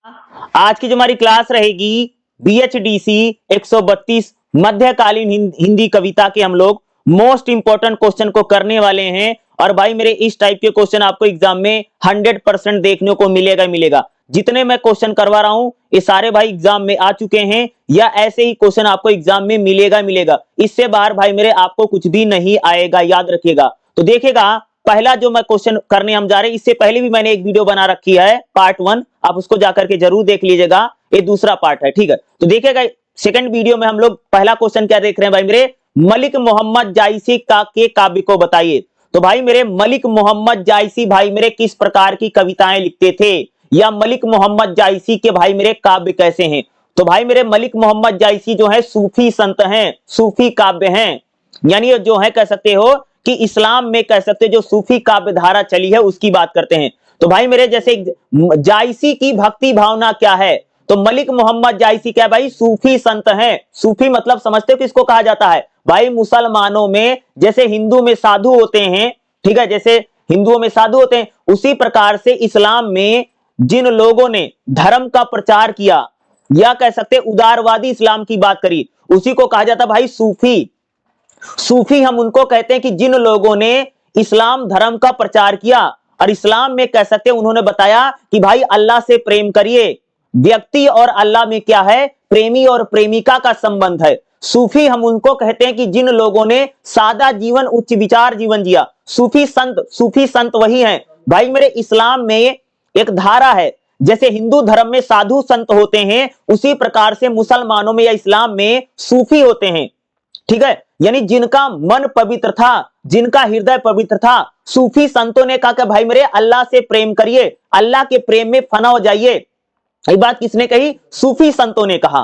आज की जो हमारी क्लास रहेगी BHDC 132 मध्यकालीन हिंदी कविता के हम लोग मोस्ट इंपोर्टेंट क्वेश्चन को करने वाले हैं। और भाई मेरे इस टाइप के क्वेश्चन आपको एग्जाम में 100% देखने को मिलेगा। जितने मैं क्वेश्चन करवा रहा हूं ये सारे भाई एग्जाम में आ चुके हैं या ऐसे ही क्वेश्चन आपको एग्जाम में मिलेगा। इससे बाहर भाई मेरे आपको कुछ भी नहीं आएगा, याद रखिएगा। तो देखिएगा पहला जो मैं क्वेश्चन करने हम जा रहे हैं, इससे पहले भी मैंने एक वीडियो बना रखी है पार्ट 1, आप उसको जाकर के जरूर देख लीजिएगा। ये दूसरा पार्ट है, ठीक है। तो देखिएगा सेकंड वीडियो में हम लोग पहला क्वेश्चन क्या देख रहे हैं भाई मेरे, मलिक मोहम्मद जायसी के काव्य को बताइए। तो भाई मेरे मलिक मोहम्मद जायसी भाई मेरे किस प्रकार की कविताएं लिखते थे, या मलिक मोहम्मद जायसी के भाई मेरे काव्य कैसे हैं। तो भाई मेरे मलिक मोहम्मद जायसी जो है सूफी संत हैं, सूफी काव्य हैं, यानी जो है कह सकते हो कि इस्लाम में कह सकते जो सूफी काव्य धारा चली है उसकी बात करते हैं। तो भाई मेरे जैसे जायसी की भक्ति भावना क्या है, तो मलिक मोहम्मद जायसी क्या है भाई, सूफी संत हैं। सूफी मतलब समझते हो किसको कहा जाता है भाई, मुसलमानों में जैसे हिंदू में साधु होते हैं, ठीक है, जैसे हिंदुओं में साधु होते हैं उसी प्रकार से इस्लाम में जिन लोगों ने धर्म का प्रचार किया या कह सकते उदारवादी इस्लाम की बात करी उसी को कहा जाता भाई सूफी। सूफी हम उनको कहते हैं कि जिन लोगों ने इस्लाम धर्म का प्रचार किया और इस्लाम में कह सकते हैं उन्होंने बताया कि भाई अल्लाह से प्रेम करिए। व्यक्ति और अल्लाह में क्या है, प्रेमी और प्रेमिका का संबंध है। सूफी हम उनको कहते हैं कि जिन लोगों ने सादा जीवन उच्च विचार जीवन जिया। सूफी संत वही हैं भाई मेरे। इस्लाम में एक धारा है, जैसे हिंदू धर्म में साधु संत होते हैं उसी प्रकार से मुसलमानों में या इस्लाम में सूफी होते हैं, ठीक है, यानी जिनका मन पवित्र था, जिनका हृदय पवित्र था। सूफी संतों ने कहा कि भाई मेरे अल्लाह से प्रेम करिए, अल्लाह के प्रेम में फना हो जाइए। ये बात किसने कही, सूफी संतों ने कहा।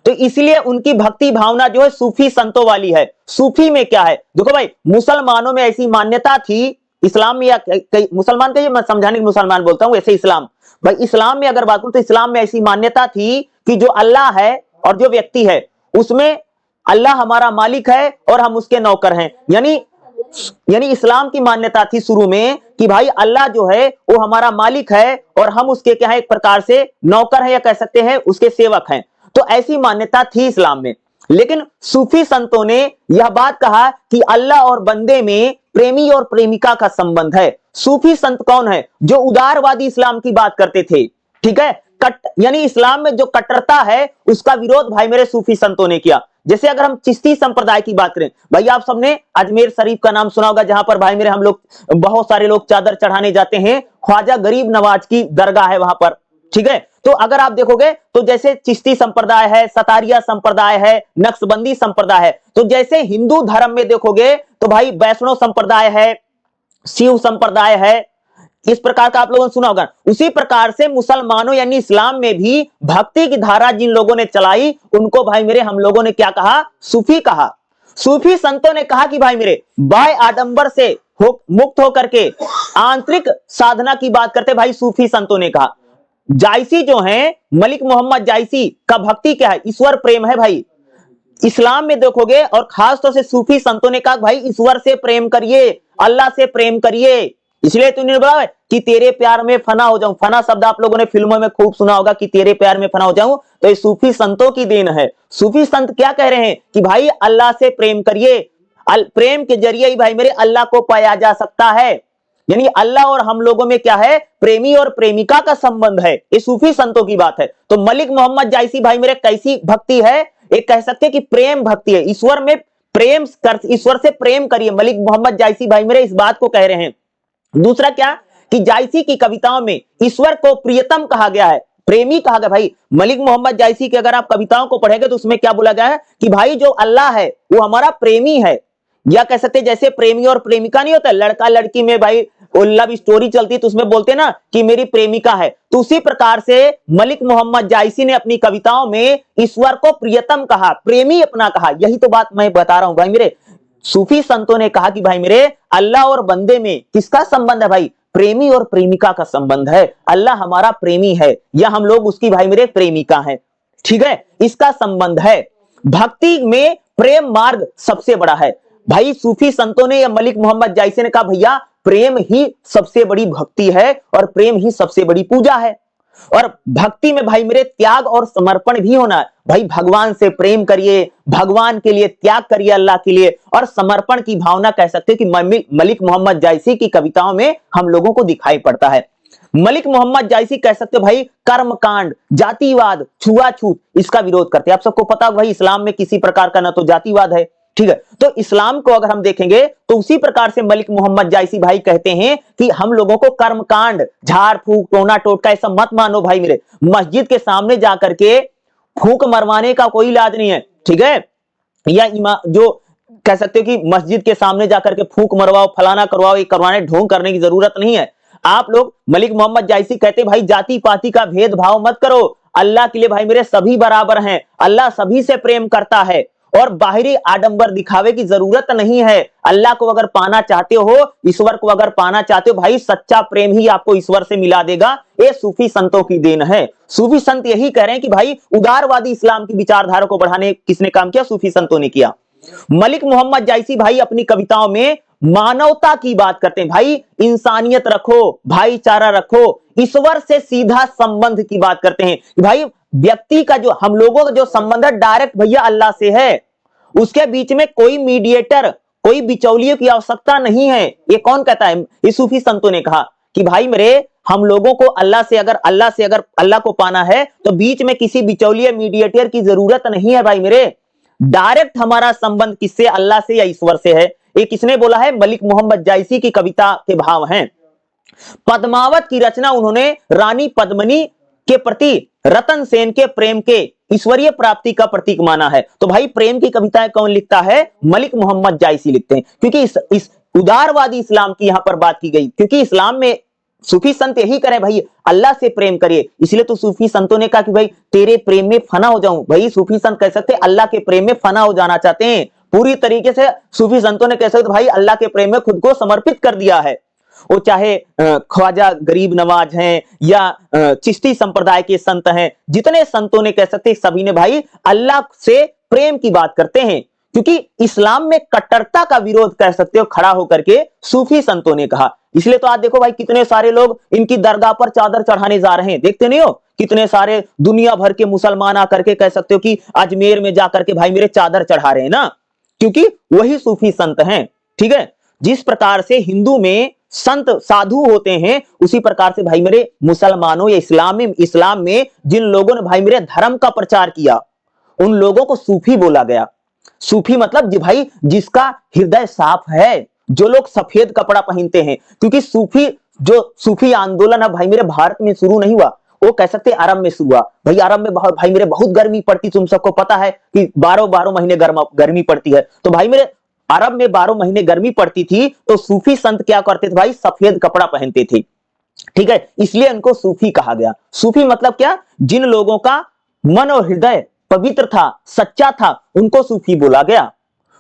तो इसलिए उनकी भक्ति भावना जो है सूफी संतों वाली है। सूफी में क्या है, देखो भाई मुसलमानों में ऐसी मान्यता थी, इस्लाम में या मुसलमान कहिए, मैं समझाने के मुसलमान बोलता हूं, ऐसे इस्लाम भाई, इस्लाम में अगर बात करूं तो इस्लाम में ऐसी मान्यता थी कि जो अल्लाह है और जो व्यक्ति है उसमें अल्लाह हमारा मालिक है और हम उसके नौकर हैं। यानी इस्लाम की मान्यता थी शुरू में कि भाई अल्लाह जो है वो हमारा मालिक है और हम उसके क्या है एक प्रकार से नौकर हैं या कह सकते हैं उसके सेवक हैं। तो ऐसी मान्यता थी इस्लाम में। लेकिन सूफी संतों ने यह बात कहा कि अल्लाह और बंदे में प्रेमी और प्रेमिका का संबंध है। सूफी संत कौन है, जो उदारवादी इस्लाम की बात करते थे, ठीक है, यानी इस्लाम में जो कट्टरता है उसका विरोध भाई मेरे सूफी संतों ने किया। जैसे अगर हम चिश्ती संप्रदाय की बात करें, भाई आप सबने अजमेर शरीफ का नाम सुना होगा, जहां पर भाई मेरे हम लोग बहुत सारे लोग चादर चढ़ाने जाते हैं। ख्वाजा गरीब नवाज की दरगाह है वहां पर, ठीक है। तो अगर आप देखोगे तो जैसे चिश्ती संप्रदाय है, सतारिया संप्रदाय है, नक्शबंदी संप्रदाय है। तो जैसे हिंदू धर्म में देखोगे तो भाई वैष्णव संप्रदाय है, शिव संप्रदाय है, इस प्रकार का आप लोगों ने सुना होगा। उसी प्रकार से मुसलमानों यानी इस्लाम में भी भक्ति की धारा जिन लोगों ने चलाई उनको भाई मेरे हम लोगों ने क्या कहा, सूफी कहा। सूफी संतों ने कहा कि भाई मेरे बाय आडंबर से मुक्त होकर के आंतरिक साधना की बात करते भाई सूफी संतों ने कहा। जायसी जो है मलिक मोहम्मद जायसी का भक्ति क्या है, ईश्वर प्रेम है भाई। इस्लाम में देखोगे और खासतौर से सूफी संतों ने कहा भाई ईश्वर से प्रेम करिए, अल्लाह से प्रेम करिए। इसलिए तूने बोला कि तेरे प्यार में फना हो जाऊं। फना शब्द आप लोगों ने फिल्मों में खूब सुना होगा कि तेरे प्यार में फना हो जाऊं। तो ये सूफी संतों की देन है। सूफी संत क्या कह रहे हैं कि भाई अल्लाह से प्रेम करिए, प्रेम के जरिए ही भाई मेरे अल्लाह को पाया जा सकता है। यानी अल्लाह और हम लोगों में क्या है, प्रेमी और प्रेमिका का संबंध है। ये सूफी संतों की बात है। तो मलिक मोहम्मद जायसी भाई मेरे कैसी भक्ति है, एक कह सकते हैं कि प्रेम भक्ति है। ईश्वर में प्रेम कर, ईश्वर से प्रेम करिए। मलिक मोहम्मद जायसी भाई मेरे इस बात को कह रहे हैं। दूसरा क्या कि जायसी की कविताओं में ईश्वर को प्रियतम कहा गया है, प्रेमी कहा गया। भाई मलिक मोहम्मद जायसी की अगर आप कविताओं को पढ़ेंगे तो उसमें क्या बोला गया है कि भाई जो अल्लाह है वो हमारा प्रेमी है, या कह सकते जैसे प्रेमी और प्रेमिका नहीं होता, लड़का लड़की में भाई लव स्टोरी चलती है तो उसमें बोलते ना कि मेरी प्रेमिका है। तो उसी प्रकार से मलिक मोहम्मद जायसी ने अपनी कविताओं में ईश्वर को प्रियतम कहा, प्रेमी अपना कहा। यही तो बात मैं बता रहा हूं भाई मेरे। सूफी संतों ने कहा कि भाई मेरे अल्लाह और बंदे में किसका संबंध है भाई, प्रेमी और प्रेमिका का संबंध है। अल्लाह हमारा प्रेमी है या हम लोग उसकी भाई मेरे प्रेमिका है, ठीक है, इसका संबंध है। भक्ति में प्रेम मार्ग सबसे बड़ा है भाई। सूफी संतों ने या मलिक मोहम्मद जायसी ने कहा भैया प्रेम ही सबसे बड़ी भक्ति है और प्रेम ही सबसे बड़ी पूजा है। और भक्ति में भाई मेरे त्याग और समर्पण भी होना है। भाई भगवान से प्रेम करिए, भगवान के लिए त्याग करिए, अल्लाह के लिए, और समर्पण की भावना कह सकते हो कि मलिक मोहम्मद जायसी की कविताओं में हम लोगों को दिखाई पड़ता है। मलिक मोहम्मद जायसी कह सकते हो भाई कर्मकांड, जातिवाद, छुआछूत, इसका विरोध करते हैं। आप सबको पता भाई इस्लाम में किसी प्रकार का ना तो जातिवाद है, ठीक है। तो इस्लाम को अगर हम देखेंगे तो उसी प्रकार से मलिक मोहम्मद जायसी भाई कहते हैं कि हम लोगों को कर्मकांड, झाड़ फूक, टोना टोटका ऐसा मत मानो भाई मेरे। मस्जिद के सामने जाकर के फूक मरवाने का कोई इलाज नहीं है, ठीक है। या जो कह सकते हो कि मस्जिद के सामने जाकर के फूक मरवाओ, फलाना करवाओ, ये करवाने ढोंग करने की जरूरत नहीं है। आप लोग, मलिक मोहम्मद जायसी कहते भाई जाति पाति का भेदभाव मत करो, अल्लाह के लिए भाई मेरे सभी बराबर हैं, अल्लाह सभी से प्रेम करता है और बाहरी आडंबर दिखावे की जरूरत नहीं है। अल्लाह को अगर पाना चाहते हो, ईश्वर को अगर पाना चाहते हो, भाई सच्चा प्रेम ही आपको ईश्वर से मिला देगा। ये सूफी संतों की देन है। सूफी संत यही कह रहे हैं कि भाई उदारवादी इस्लाम की विचारधारा को बढ़ाने किसने काम किया? सूफी संतों ने किया। मलिक मोहम्मद जायसी भाई अपनी कविताओं में मानवता की बात करते हैं। भाई इंसानियत रखो, भाईचारा रखो, ईश्वर से सीधा संबंध की बात करते हैं। भाई व्यक्ति का जो, हम लोगों का जो संबंध है डायरेक्ट भैया अल्लाह से है, उसके बीच में कोई मीडिएटर, कोई बिचौलियों की आवश्यकता नहीं है। ये कौन कहता है? ये सूफी संतों ने कहा कि भाई मेरे हम लोगों को अल्लाह से अगर अल्लाह को पाना है तो बीच में किसी बिचौलिए मीडिएटर की जरूरत नहीं है। भाई मेरे डायरेक्ट हमारा संबंध किससे? अल्लाह से या ईश्वर से है। ये किसने बोला है? मलिक मोहम्मद जायसी की कविता के भाव हैं। पद्मावत की रचना उन्होंने रानी पद्मिनी के प्रति रतन सेन के प्रेम के ईश्वरीय प्राप्ति का प्रतीक माना है। तो भाई प्रेम की कविताएं कौन लिखता है? मलिक मोहम्मद जायसी लिखते हैं, क्योंकि इस उदारवादी इस्लाम की यहां पर बात की गई, क्योंकि इस्लाम में सूफी संत यही करें भाई अल्लाह से प्रेम करिए। इसलिए तो सूफी संतों ने कहा कि भाई तेरे प्रेम में फना हो जाऊं। भाई सूफी संत कह सकते अल्लाह के प्रेम में फना हो जाना चाहते हैं। पूरी तरीके से सूफी संतों ने कह सकते भाई अल्लाह के प्रेम में खुद को समर्पित कर दिया है। वो चाहे ख्वाजा गरीब नवाज हैं या चिश्ती संप्रदाय के संत हैं, जितने संतों ने कह सकते सभी ने भाई अल्लाह से प्रेम की बात करते हैं, क्योंकि इस्लाम में कट्टरता का विरोध कह सकते हो खड़ा होकर के सूफी संतों ने कहा। इसलिए तो आज देखो भाई कितने सारे लोग इनकी दरगाह पर चादर चढ़ाने जा रहे हैं, देखते नहीं हो? कितने सारे दुनिया भर के मुसलमान आकर के कह सकते हो कि अजमेर में जाकर के भाई मेरे चादर चढ़ा रहे हैं ना, क्योंकि वही सूफी संत हैं, ठीक है। जिस प्रकार से हिंदू में संत साधु होते हैं, उसी प्रकार से भाई मेरे मुसलमानों या इस्लाम में जिन लोगों ने भाई मेरे धर्म का प्रचार किया, उन लोगों को सूफी बोला गया। सूफी मतलब भाई जिसका हृदय साफ है, जो लोग सफेद कपड़ा पहनते हैं, क्योंकि सूफी आंदोलन अब भाई मेरे भारत में शुरू नहीं हुआ, वो कह सकते अरब में शुरू हुआ। भाई अरब में भाई मेरे बहुत गर्मी पड़ती, तुम सबको पता है कि 12 महीने गर्मी पड़ती है। तो भाई मेरे अरब में 12 महीने गर्मी पड़ती थी, तो सूफी संत क्या करते थे भाई? सफेद कपड़ा पहनते थे, ठीक है। इसलिए उनको सूफी कहा गया। सूफी मतलब क्या? जिन लोगों का मन और हृदय पवित्र था, सच्चा था, उनको सूफी बोला गया।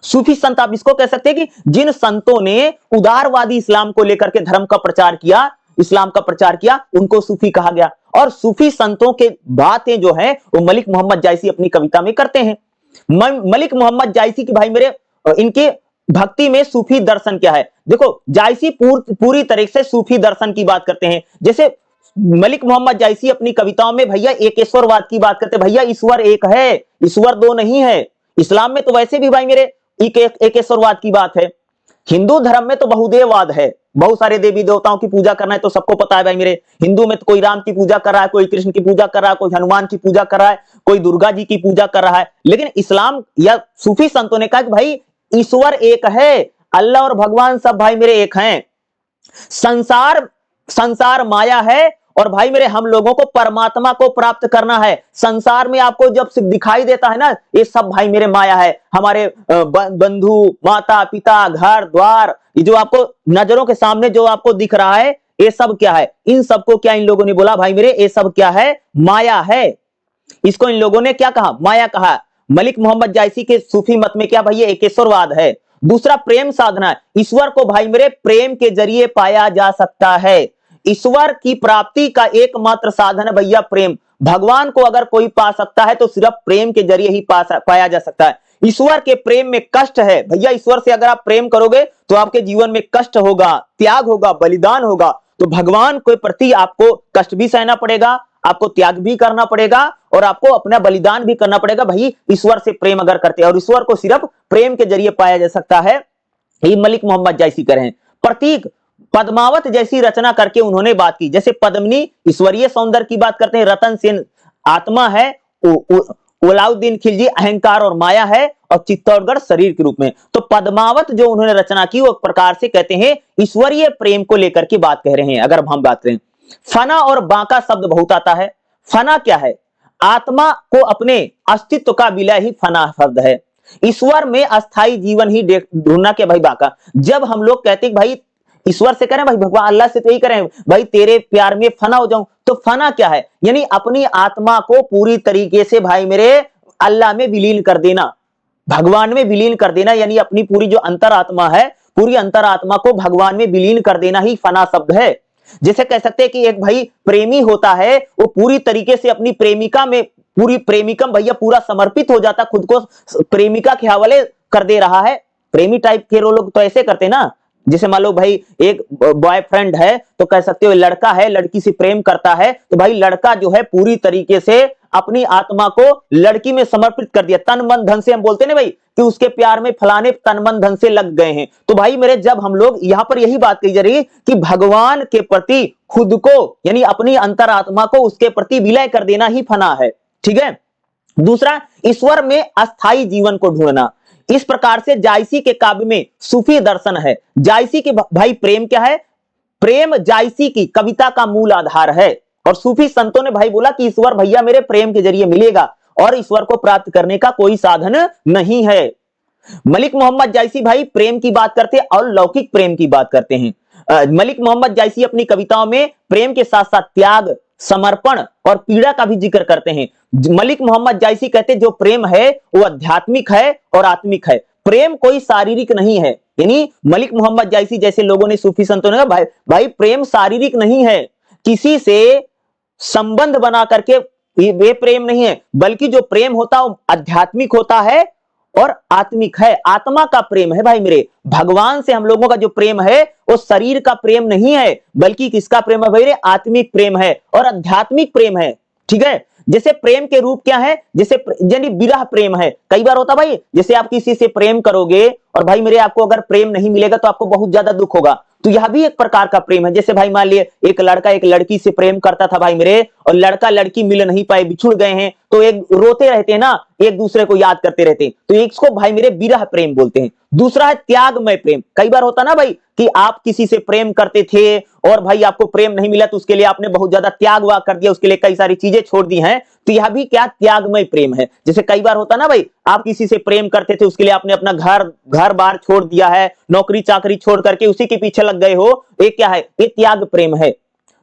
सूफी संत आप इसको कह सकते हैं कि जिन संतों ने उदारवादी इस्लाम को लेकर के धर्म का प्रचार किया, इस्लाम का प्रचार किया, उनको सूफी कहा गया। और सूफी संतों के बातें जो है वो मलिक मोहम्मद जायसी अपनी कविता में करते हैं। मलिक मोहम्मद जायसी की भाई मेरे इनके भक्ति में सूफी दर्शन क्या है? देखो जायसी पूरी तरीके से सूफी दर्शन की बात करते हैं। जैसे मलिक मोहम्मद जायसी अपनी कविताओं में भैया एकेश्वरवाद की बात करते हैं। भैया ईश्वर एक है, ईश्वर दो नहीं है। इस्लाम में तो वैसे भी भाई मेरे एकेश्वरवाद की बात है। हिंदू धर्म में तो बहुदेववाद है, बहुत सारे देवी देवताओं की पूजा करना है, तो सबको पता है भाई मेरे। हिंदू में तो कोई राम की पूजा कर रहा है, कोई कृष्ण की पूजा कर रहा है, कोई हनुमान की पूजा कर रहा है, कोई दुर्गा जी की पूजा कर रहा है। लेकिन इस्लाम या सूफी संतों ने कहा कि भाई ईश्वर एक है, अल्लाह और भगवान सब भाई मेरे एक हैं। संसार माया है और भाई मेरे हम लोगों को परमात्मा को प्राप्त करना है। संसार में आपको जब सिर्फ दिखाई देता है ना, ये सब भाई मेरे माया है। हमारे बंधु, माता पिता, घर द्वार, ये जो आपको नजरों के सामने जो आपको दिख रहा है, ये सब क्या है? इन सबको क्या इन लोगों ने बोला भाई मेरे? ये सब क्या है? माया है। इसको इन लोगों ने क्या कहा? माया कहा। मलिक मोहम्मद जायसी के सूफी मत में क्या भैया? एकेश्वरवाद है। दूसरा प्रेम साधना। ईश्वर को भाई मेरे प्रेम के जरिए पाया जा सकता है। ईश्वर की प्राप्ति का एकमात्र साधन है भैया प्रेम। भगवान को अगर कोई पा सकता है तो सिर्फ प्रेम के जरिए ही पाया जा सकता है। ईश्वर के प्रेम में कष्ट है भैया। ईश्वर से अगर आप प्रेम करोगे तो आपके जीवन में कष्ट होगा, त्याग होगा, बलिदान होगा। तो भगवान के प्रति आपको कष्ट भी सहना पड़ेगा, आपको त्याग भी करना पड़ेगा और आपको अपना बलिदान भी करना पड़ेगा भाई ईश्वर से प्रेम अगर करते हैं, और ईश्वर को सिर्फ प्रेम के जरिए पाया जा सकता है। ये मलिक मोहम्मद जायसी कर रहे हैं। प्रतीक पद्मावत जैसी रचना करके उन्होंने बात की, जैसे पद्मिनी ईश्वरीय सौंदर्य की बात करते हैं, रतन सेन आत्मा है, अलाउद्दीन खिलजी अहंकार और माया है, और चित्तौड़गढ़ शरीर के रूप में। तो पद्मावत जो उन्होंने रचना की वो एक प्रकार से कहते हैं ईश्वरीय प्रेम को लेकर के बात कह रहे हैं। अगर हम बात करें, फना और बांका शब्द बहुत आता है। फना क्या है? आत्मा को अपने अस्तित्व का विलय ही फना शब्द है। ईश्वर में अस्थाई जीवन ही ढूंढना क्या भाई बांका। जब हम लोग कहते हैं भाई ईश्वर से करें, भाई भगवान अल्लाह से तो यही करें भाई तेरे प्यार में फना हो जाऊं, तो फना क्या है? यानी अपनी आत्मा को पूरी तरीके से भाई मेरे अल्लाह में विलीन कर देना, भगवान में विलीन कर देना, यानी अपनी पूरी जो अंतरात्मा है, पूरी अंतरात्मा को भगवान में विलीन कर देना ही फना शब्द है। जैसे कह सकते हैं कि एक भाई प्रेमी होता है, वो पूरी तरीके से अपनी प्रेमिका में, पूरी प्रेमिका भैया पूरा समर्पित हो जाता, खुद को प्रेमिका के हवाले कर दे रहा है। प्रेमी टाइप के लोग तो ऐसे करते ना, जैसे मान लो भाई एक बॉयफ्रेंड है तो कह सकते हो लड़का है, लड़की से प्रेम करता है, तो भाई लड़का जो है पूरी तरीके से अपनी आत्मा को लड़की में समर्पित कर दिया, तन मन धन से। हम बोलते ना भाई कि उसके प्यार में फलाने तन मन धन से लग गए हैं। तो भाई मेरे जब हम लोग यहां पर यही बात कही जा रही कि भगवान के प्रति खुद को, यानी अपनी अंतरात्मा को उसके प्रति विलय कर देना ही फना है। ठीक है। दूसरा, ईश्वर में अस्थाई जीवन को ढूंढना। इस प्रकार से जायसी के काव्य में सूफी दर्शन है। जायसी के भाई प्रेम क्या है? प्रेम जायसी की कविता का मूल आधार है, और सूफी संतों ने भाई बोला कि ईश्वर भैया मेरे प्रेम के जरिए मिलेगा, और ईश्वर को प्राप्त करने का कोई साधन नहीं है। मलिक मोहम्मद जायसी भाई प्रेम की बात करते हैं और लौकिक प्रेम की बात करते हैं। मलिक मोहम्मद जायसी अपनी कविताओं में प्रेम के साथ साथ त्याग, समर्पण और पीड़ा का भी जिक्र करते हैं। मलिक मोहम्मद जायसी कहते हैं जो प्रेम है वो आध्यात्मिक है और आत्मिक है, प्रेम कोई शारीरिक नहीं है। यानी मलिक मोहम्मद जायसी जैसे लोगों ने, सूफी संतों ने कहा भाई प्रेम शारीरिक नहीं है, किसी से संबंध बना करके वे प्रेम नहीं है, बल्कि जो प्रेम होता है वो आध्यात्मिक होता है और आत्मिक है, आत्मा का प्रेम है। भाई मेरे भगवान से हम लोगों का जो प्रेम है वो शरीर का प्रेम नहीं है, बल्कि किसका प्रेम है भाई रे? आत्मिक प्रेम है और आध्यात्मिक प्रेम है। ठीक है। जैसे प्रेम के रूप क्या है? जैसे यानी विरह प्रेम है। कई बार होता भाई, जैसे आप किसी से प्रेम करोगे और भाई मेरे आपको अगर प्रेम नहीं मिलेगा तो आपको बहुत ज्यादा दुख होगा, तो यह भी एक प्रकार का प्रेम है। जैसे भाई मान लिए एक लड़का एक लड़की से प्रेम करता था भाई मेरे, और लड़का लड़की मिल नहीं पाए, बिछुड़ गए हैं, तो एक रोते रहते हैं ना, एक दूसरे को याद करते रहते हैं, तो इसको भाई मेरे विरह प्रेम बोलते हैं। दूसरा है त्यागमय प्रेम। कई बार होता ना भाई कि आप किसी से प्रेम करते थे और भाई आपको प्रेम नहीं मिला, तो उसके लिए आपने बहुत ज्यादा त्याग वाग कर दिया, उसके लिए कई सारी चीजें छोड़ दी हैं, तो यह भी क्या त्यागमय प्रेम है। जैसे कई बार होता ना भाई, आप किसी से प्रेम करते थे, उसके लिए आपने अपना घर बार छोड़ दिया है, नौकरी चाकरी छोड़ करके उसी के पीछे लग गए हो, ये क्या है? ये त्याग प्रेम है।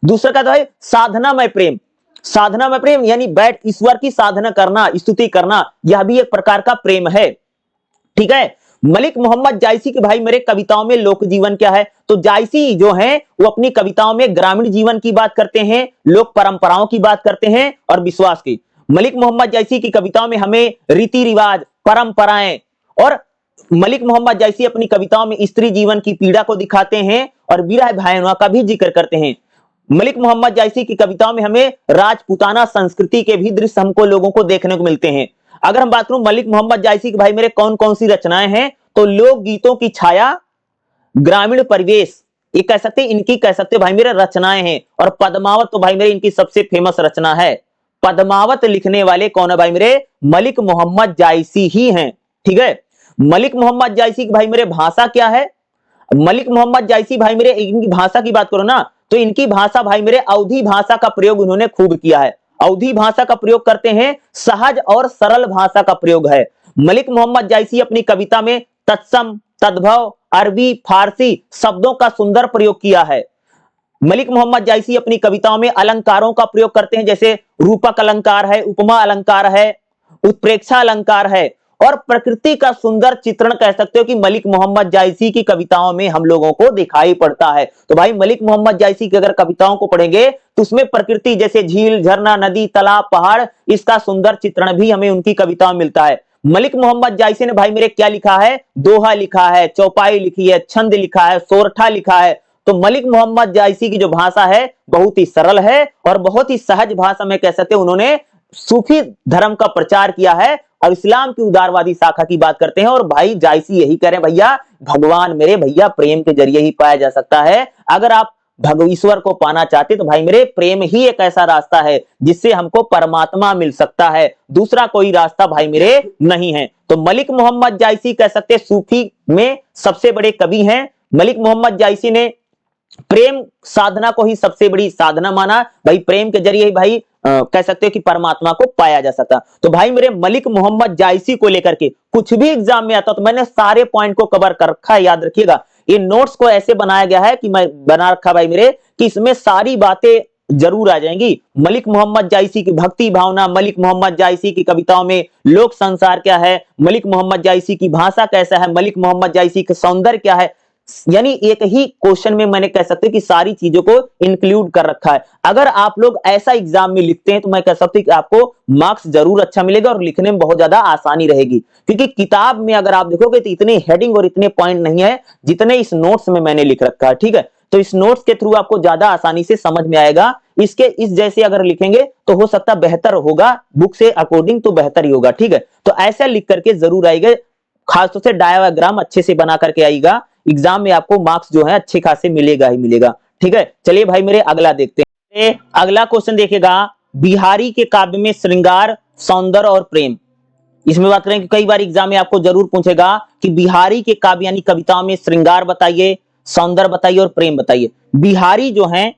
दूसरा का तो है साधनामय प्रेम। साधनामय प्रेम यानी बैठ ईश्वर की साधना करना, स्तुति करना, यह भी एक प्रकार का प्रेम है। ठीक है। मलिक मोहम्मद जायसी के भाई मेरे कविताओं में लोक जीवन क्या है? तो जायसी जो है वो अपनी कविताओं में ग्रामीण जीवन की बात करते हैं, लोक परंपराओं की बात करते हैं और विश्वास की। मलिक मोहम्मद जायसी की कविताओं में हमें रीति रिवाज, परंपराएं, और मलिक मोहम्मद जायसी अपनी कविताओं में स्त्री जीवन की पीड़ा को दिखाते हैं और विरह भावना का भी जिक्र करते हैं। मलिक मोहम्मद जायसी की कविताओं में हमें राजपूताना संस्कृति के भी दृश्य हमको लोगों को देखने को मिलते हैं। अगर हम बात करूं मलिक मोहम्मद जायसी की भाई मेरे कौन कौन सी रचनाएं हैं, तो लोक गीतों की छाया, ग्रामीण परिवेश, ये कह सकते हैं इनकी, कह सकते भाई मेरे रचनाएं हैं। और पद्मावत तो भाई मेरे इनकी सबसे फेमस रचना है। पद्मावत लिखने वाले कौन है भाई मेरे? मलिक मोहम्मद जायसी ही हैं। ठीक है। मलिक मोहम्मद जायसी की भाई मेरे भाषा क्या है? मलिक मोहम्मद जायसी भाई मेरे इनकी भाषा की बात करो ना, तो इनकी भाषा भाई मेरे अवधी भाषा का प्रयोग उन्होंने खूब किया है। अवधी भाषा का प्रयोग करते हैं, सहज और सरल भाषा का प्रयोग है। मलिक मोहम्मद जायसी अपनी कविता में तत्सम, तद्भव, अरबी, फारसी शब्दों का सुंदर प्रयोग किया है। मलिक मोहम्मद जायसी अपनी कविताओं में अलंकारों का प्रयोग करते हैं, जैसे रूपक अलंकार है, उपमा अलंकार है, उत्प्रेक्षा अलंकार है, और प्रकृति का सुंदर चित्रण कह सकते हो कि मलिक मोहम्मद जायसी की कविताओं में हम लोगों को दिखाई पड़ता है। तो भाई मलिक मोहम्मद जायसी की अगर कविताओं को पढ़ेंगे तो उसमें प्रकृति जैसे झील, झरना, नदी, तालाब, पहाड़, इसका सुंदर चित्रण भी हमें उनकी कविताओं में मिलता है। मलिक मोहम्मद जायसी ने भाई मेरे क्या लिखा है? दोहा लिखा है, चौपाई लिखी है, छंद लिखा है, सोरठा लिखा है, तो मलिक मोहम्मद जायसी की जो भाषा है बहुत ही सरल है और बहुत ही सहज भाषा में कह सकते हैं उन्होंने सूफी धर्म का प्रचार किया है और इस्लाम की उदारवादी शाखा की बात करते हैं। और भाई जायसी यही कह रहे हैं, भैया भगवान मेरे भैया प्रेम के जरिए ही पाया जा सकता है। अगर आप ईश्वर को पाना चाहते तो भाई मेरे प्रेम ही एक ऐसा रास्ता है जिससे हमको परमात्मा मिल सकता है, दूसरा कोई रास्ता भाई मेरे नहीं है। तो मलिक मोहम्मद जायसी कह सकते हैं सूफी में सबसे बड़े कवि हैं। मलिक मोहम्मद जायसी ने प्रेम साधना को ही सबसे बड़ी साधना माना, भाई प्रेम के जरिए ही भाई कह सकते हो कि परमात्मा को पाया जा सकता। तो भाई मेरे मलिक मोहम्मद जायसी को लेकर के कुछ भी एग्जाम में आता तो मैंने सारे पॉइंट को कवर कर रखा है, याद रखिएगा। ये नोट्स को ऐसे बनाया गया है कि मैं बना रखा भाई मेरे कि इसमें सारी बातें जरूर आ जाएंगी। मलिक मोहम्मद जायसी की भक्ति भावना, मलिक मोहम्मद जायसी की कविताओं में लोक संसार क्या है, मलिक मोहम्मद जायसी की भाषा कैसा है, मलिक मोहम्मद जायसी का सौंदर्य क्या है, यानी एक ही क्वेश्चन में मैंने कह सकते कि सारी चीजों को इंक्लूड कर रखा है। अगर आप लोग ऐसा एग्जाम में लिखते हैं तो मैं कह सकती कि आपको मार्क्स जरूर अच्छा मिलेगा और लिखने में बहुत ज्यादा आसानी रहेगी, क्योंकि किताब में अगर आप देखोगे तो इतने हेडिंग और इतने पॉइंट नहीं है जितने इस नोट्स में मैंने लिख रखा है। ठीक है, तो इस नोट्स के थ्रू आपको ज्यादा आसानी से समझ में आएगा। इसके इस जैसे अगर लिखेंगे तो हो सकता बेहतर होगा, बुक से अकॉर्डिंग तो बेहतर ही होगा। ठीक है, तो ऐसा लिख करके जरूर आएगा, खासतौर से डायग्राम अच्छे से बना करके आएगा, एग्जाम में आपको मार्क्स जो है अच्छे खासे मिलेगा ही मिलेगा। ठीक है, चलिए भाई मेरे अगला देखते हैं। अगला क्वेश्चन देखिएगा, बिहारी के काव्य में श्रृंगार, सौंदर्य और प्रेम। इसमें बात करें कि कई बार एग्जाम में आपको जरूर पूछेगा कि बिहारी के काव्य यानी कविताओं में श्रृंगार बताइए, सौंदर्य बताइए और प्रेम बताइए। बिहारी जो है,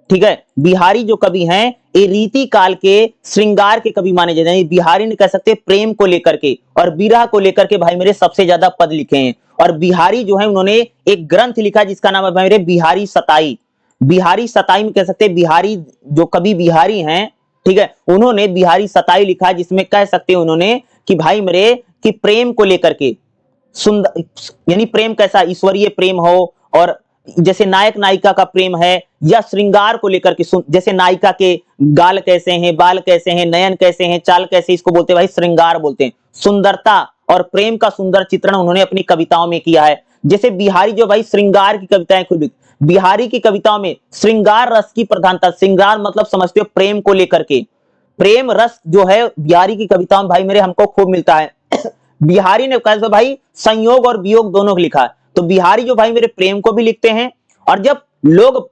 ठीक है, बिहारी जो कवि हैं ये रीति काल के श्रृंगार के कवि माने जाते हैं। बिहारी ने कह सकते प्रेम को लेकर के और विरह को लेकर के भाई मेरे सबसे ज्यादा पद लिखे हैं। और बिहारी जो है उन्होंने एक ग्रंथ लिखा जिसका नाम है भाई मेरे बिहारी सताई। बिहारी सताई में कह सकते बिहारी जो कवि बिहारी हैं, ठीक है, उन्होंने बिहारी सताई लिखा जिसमें कह सकते उन्होंने कि भाई मेरे कि प्रेम को लेकर के सुंदर, यानी प्रेम कैसा, ईश्वरीय प्रेम हो, और जैसे नायक नायिका का प्रेम है, या श्रृंगार को लेकर के जैसे नायिका के गाल कैसे हैं, बाल कैसे हैं, नयन कैसे हैं, चाल कैसे, इसको बोलते हैं भाई श्रृंगार बोलते हैं। सुंदरता और प्रेम का सुंदर चित्रण उन्होंने अपनी कविताओं में किया है। जैसे बिहारी जो भाई श्रृंगार की कविताएं खुद, बिहारी की कविताओं में श्रृंगार रस की प्रधानता, श्रृंगार मतलब समझते हो प्रेम को लेकर के, प्रेम रस जो है बिहारी की कविताओं में भाई मेरे हमको खूब मिलता है। बिहारी ने कहा भाई संयोग और वियोग दोनों को लिखा है। तो बिहारी जो भाई मेरे प्रेम को भी लिखते हैं, और जब लोग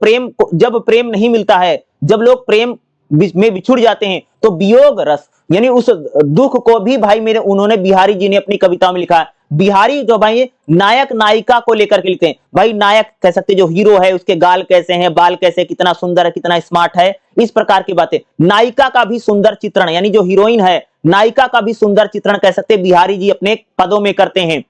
जब प्रेम नहीं मिलता है, जब लोग प्रेम में बिछुड़ जाते हैं तो वियोग रस यानी उस दुख को भी भाई मेरे उन्होंने बिहारी जी ने अपनी कविता में लिखा है। बिहारी जो भाई नायक नायिका को लेकर के लिखते हैं, भाई नायक कह सकते जो हीरो है उसके गाल कैसे हैं, बाल कैसे, कितना सुंदर है, कितना स्मार्ट है, इस प्रकार की बातें। नायिका का भी सुंदर चित्रण यानी जो हीरोइन है नायिका का भी सुंदर चित्रण कह सकते बिहारी जी अपने पदों में करते हैं।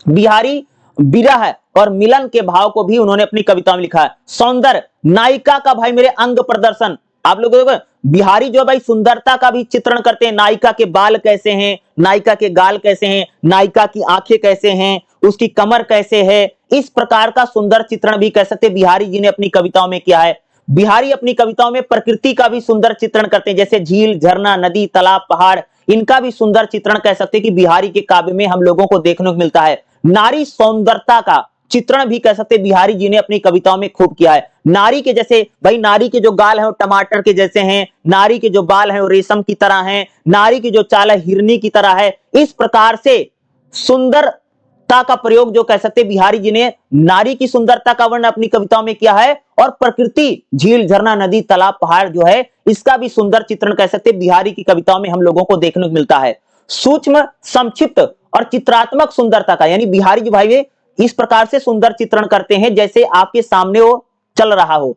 बिहारी विरह और मिलन के भाव को भी उन्होंने अपनी कविता में लिखा है। सौंदर्य नायिका का भाई मेरे अंग प्रदर्शन, आप लोगों को बिहारी जो भाई सुंदरता का भी चित्रण करते हैं, नायिका के बाल कैसे हैं, नायिका के गाल कैसे हैं, नायिका की आंखें कैसे हैं, उसकी कमर कैसे है, इस प्रकार का सुंदर चित्रण भी कह सकते बिहारी जी ने अपनी कविताओं में किया है। बिहारी अपनी कविताओं में प्रकृति का भी सुंदर चित्रण करते हैं, जैसे झील, झरना, नदी, तालाब, पहाड़, इनका भी सुंदर चित्रण कह सकते कि बिहारी के काव्य में हम लोगों को देखने को मिलता है। नारी सौंदर्यता का चित्रण भी कह सकते बिहारी जी ने अपनी कविताओं में खूब किया है। नारी के जैसे भाई नारी के जो गाल हैं वो टमाटर के जैसे हैं, नारी के जो बाल हैं वो रेशम की तरह हैं, नारी की जो चाल है हिरनी की तरह है, इस प्रकार से सुंदरता का प्रयोग जो कह सकते बिहारी जी ने नारी की सुंदरता का वर्णन अपनी कविताओं में किया है। और प्रकृति, झील, झरना, नदी, तालाब, पहाड़ जो है इसका भी सुंदर चित्रण कह सकते बिहारी की कविताओं में हम लोगों को देखने को मिलता है। सूक्ष्म, संक्षिप्त और चित्रात्मक सुंदरता का यानी बिहारी जी भाई इस प्रकार से सुंदर चित्रण करते हैं जैसे आपके सामने वो चल रहा हो।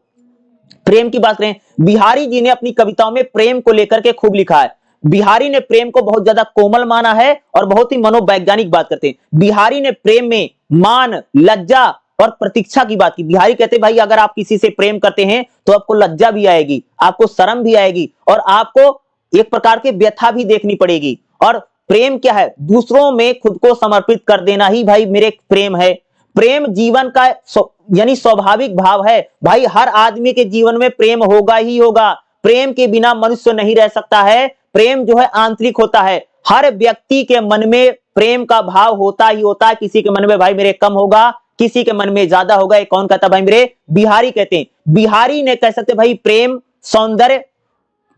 प्रेम की बात करें, बिहारी जी ने अपनी कविताओं में प्रेम को लेकर के खूब लिखा है। बिहारी ने प्रेम को बहुत ज्यादा कोमल माना है और बहुत ही मनोवैज्ञानिक बात करते हैं। बिहारी ने प्रेम में मान, लज्जा और प्रतीक्षा की बात की। बिहारी कहते भाई अगर आप किसी से प्रेम करते हैं तो आपको लज्जा भी आएगी, आपको शर्म भी आएगी और आपको एक प्रकार की व्यथा भी देखनी पड़ेगी। और प्रेम क्या है, दूसरों में खुद को समर्पित कर देना ही भाई मेरे प्रेम है। प्रेम जीवन का यानी स्वाभाविक भाव है भाई, हर आदमी के जीवन में प्रेम होगा ही होगा। प्रेम के बिना मनुष्य नहीं रह सकता है। प्रेम जो है आंतरिक होता है, हर व्यक्ति के मन में प्रेम का भाव होता ही होता है। किसी के मन में भाई मेरे कम होगा, किसी के मन में ज्यादा होगा, ये कौन कहता भाई मेरे? बिहारी कहते हैं। बिहारी ने कह सकते भाई प्रेम सौंदर्य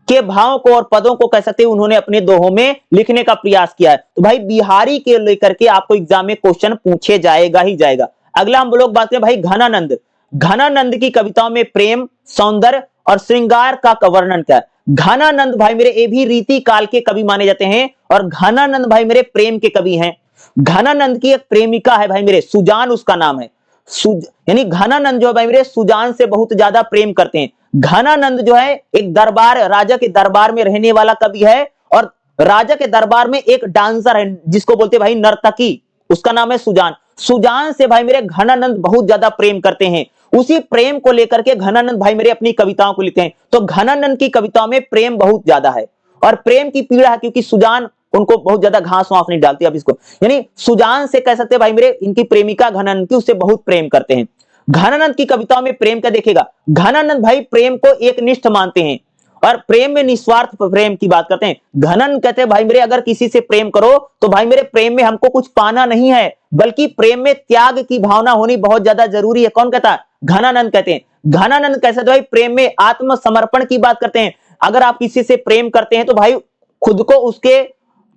के भाव को और पदों को कह सकते हैं उन्होंने अपने दोहों में लिखने का प्रयास किया है। तो भाई बिहारी के लेकर के आपको एग्जाम में क्वेश्चन पूछे जाएगा ही जाएगा। अगला हम लोग बात करें भाई घनानंद। घनानंद की कविताओं में प्रेम सौंदर्य और श्रृंगार का वर्णन क्या है? घनानंद भाई मेरे ये भी रीति काल के कवि माने जाते हैं और घनानंद भाई मेरे प्रेम के कवि हैं। घनानंद की एक प्रेमिका है भाई मेरे, सुजान उसका नाम है। यानी घनानंद जो है भाई मेरे सुजान से बहुत ज्यादा प्रेम करते हैं। घनानंद जो है एक दरबार, राजा के दरबार में रहने वाला कवि है और राजा के दरबार में एक डांसर है जिसको बोलते हैं भाई नर्तकी, उसका नाम है सुजान। सुजान से भाई मेरे घनानंद बहुत ज्यादा प्रेम करते हैं। उसी प्रेम को लेकर के घनानंद भाई मेरे अपनी कविताओं को लिखते हैं। तो घनानंद की कविताओं में प्रेम बहुत ज्यादा है और प्रेम की पीड़ा है क्योंकि सुजान उनको बहुत ज्यादा घास वास नहीं डालती। अब इसको यानी सुजान से कह सकते हैं भाई मेरे इनकी प्रेमिका घनानंद की उससे बहुत प्रेम करते हैं। घनानंद की कविताओं में प्रेम का देखिएगा, घनानंद भाई प्रेम को एक निष्ठ मानते हैं और प्रेम में निस्वार्थ प्रेम की बात करते हैं। घनानंद कहते हैं भाई मेरे अगर किसी से प्रेम करो तो भाई मेरे प्रेम में हमको कुछ पाना नहीं है बल्कि प्रेम में त्याग की भावना होनी बहुत ज्यादा जरूरी है। कौन कहता है? घनानंद कहते हैं। घनानंद कैसे भाई प्रेम में आत्मसमर्पण की बात करते हैं। अगर आप किसी से प्रेम करते हैं तो भाई खुद को उसके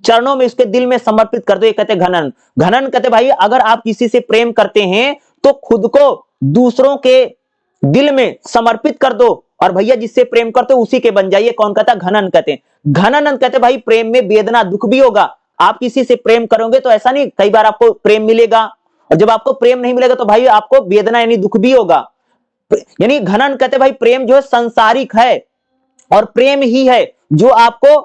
चरणों में उसके दिल में समर्पित कर दो, ये कहते हैं घनानंद। घनानंद कहते भाई अगर आप किसी से प्रेम करते हैं तो खुद को दूसरों के दिल में समर्पित कर दो और भैया जिससे प्रेम करते हो उसी के बन जाइए। कौन कहता है? घनानंद कहते हैं। घनानंद कहते भाई प्रेम में वेदना दुख भी होगा। आप किसी से प्रेम करोगे तो ऐसा नहीं, कई बार आपको प्रेम मिलेगा और जब आपको प्रेम नहीं मिलेगा तो भाई आपको वेदना यानी दुख भी होगा। यानी घनानंद कहते भाई प्रेम जो है सांसारिक है और प्रेम ही है जो आपको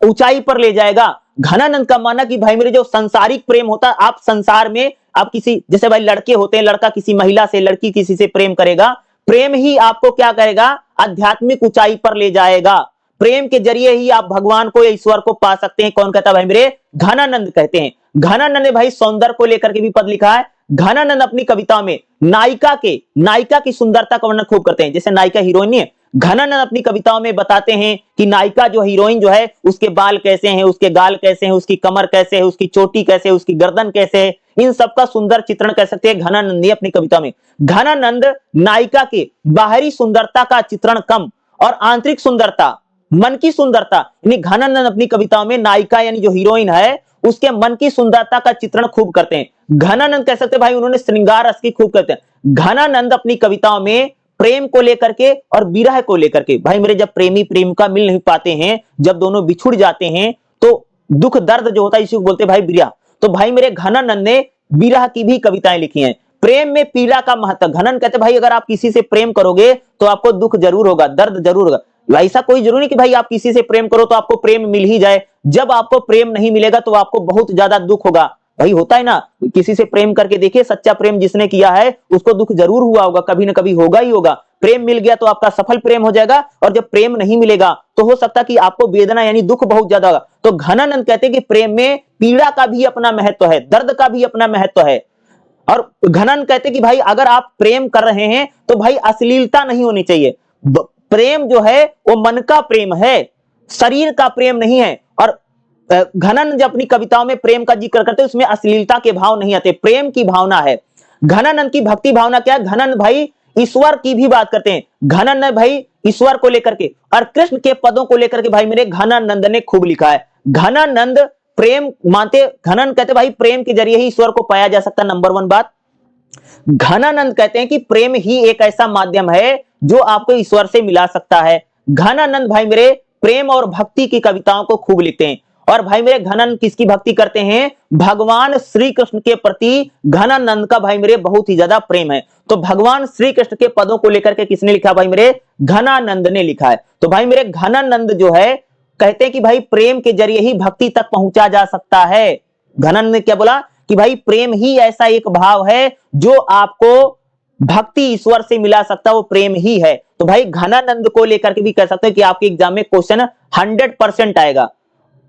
ऊंचाई पर ले जाएगा। घनानंद का मानना कि भाई मेरे जो संसारिक प्रेम होता है, आप संसार में आप किसी जैसे भाई लड़के होते हैं, लड़का किसी महिला से, लड़की किसी से प्रेम करेगा, प्रेम ही आपको क्या करेगा? आध्यात्मिक ऊंचाई पर ले जाएगा। प्रेम के जरिए ही आप भगवान को या ईश्वर को पा सकते हैं। कौन कहता है भाई मेरे? घनानंद कहते हैं। घनानंद ने भाई सौंदर्य को लेकर के भी पद लिखा है। घनानंद अपनी कविता में नायिका की सुंदरता का वर्णन खूब करते हैं। जैसे नायिका हीरोइन नहीं है, घनानंद अपनी कविताओं में बताते हैं कि नायिका जो हीरोइन जो है उसके बाल कैसे हैं, उसके गाल कैसे हैं, उसकी कमर कैसे है, उसकी चोटी कैसे है, उसकी गर्दन कैसे है, इन सबका सुंदर चित्रण कर सकते हैं घनानंद ने अपनी कविता में। घनानंद नायिका के बाहरी सुंदरता का चित्रण कम और आंतरिक सुंदरता, मन की सुंदरता, यानी घनानंद अपनी कविताओं में नायिका यानी जो हीरोइन है उसके मन की सुंदरता का चित्रण खूब करते हैं। घनानंद कह सकते हैं भाई उन्होंने श्रृंगार रस की खूब करते हैं। घनानंद अपनी कविताओं में प्रेम को लेकर के और विरह को लेकर के, भाई मेरे जब प्रेमी प्रेमिका मिल नहीं पाते हैं, जब दोनों बिछुड़ जाते हैं तो दुख दर्द जो होता है इसी को बोलते हैं भाई विरह। तो भाई मेरे घनानंद ने विरह की भी कविताएं लिखी हैं। प्रेम में पीड़ा का महत्व, घनानंद कहते भाई अगर आप किसी से प्रेम करोगे तो आपको दुख जरूर होगा, दर्द जरूर होगा। ऐसा कोई जरूरी नहीं कि भाई आप किसी से प्रेम करो तो आपको प्रेम मिल ही जाए। जब आपको प्रेम नहीं मिलेगा तो आपको बहुत ज्यादा दुख होगा। भाई होता है ना, किसी से प्रेम करके देखिए, सच्चा प्रेम जिसने किया है उसको दुख जरूर हुआ होगा, कभी ना कभी होगा ही होगा। प्रेम मिल गया तो आपका सफल प्रेम हो जाएगा और जब प्रेम नहीं मिलेगा तो हो सकता कि आपको वेदना यानी दुख बहुत ज्यादा होगा। तो घनानंद कहते हैं कि प्रेम में पीड़ा का भी अपना महत्व है, दर्द का भी अपना महत्व है। और घनानंद कहते हैं कि भाई अगर आप प्रेम कर रहे हैं तो भाई अश्लीलता नहीं होनी चाहिए। प्रेम जो है वो मन का प्रेम है, शरीर का प्रेम नहीं है। और घनानंद जब अपनी कविताओं में प्रेम का जिक्र करते हैं उसमें अश्लीलता के भाव नहीं आते, प्रेम की भावना है। घनानंद की भक्ति भावना क्या है? घनानंद भाई ईश्वर की भी बात करते हैं। घनानंद भाई ईश्वर को लेकर के और कृष्ण के पदों को लेकर के भाई मेरे घनानंद ने खूब लिखा है। घनानंद प्रेम मानते, घनानंद कहते भाई प्रेम के जरिए ही ईश्वर को पाया जा सकता है। नंबर 1 बात, घनानंद कहते हैं कि प्रेम ही एक ऐसा माध्यम है जो आपको ईश्वर से मिला सकता है। घनानंद भाई मेरे प्रेम और भक्ति की कविताओं को खूब लिखते हैं। और भाई मेरे घनानंद किसकी भक्ति करते हैं? भगवान श्री कृष्ण के प्रति घनानंद का भाई मेरे बहुत ही ज्यादा प्रेम है। तो भगवान श्री कृष्ण के पदों को लेकर के किसने लिखा? भाई मेरे घनानंद ने लिखा है। तो भाई मेरे घनानंद जो है कहते हैं कि भाई प्रेम के जरिए ही भक्ति तक पहुंचा जा सकता है। घनानंद ने क्या बोला कि भाई प्रेम ही ऐसा एक भाव है जो आपको भक्ति ईश्वर से मिला सकता है, वो प्रेम ही है। तो भाई घनानंद को लेकर के भी कह सकते हैं कि आपके एग्जाम में क्वेश्चन 100% आएगा।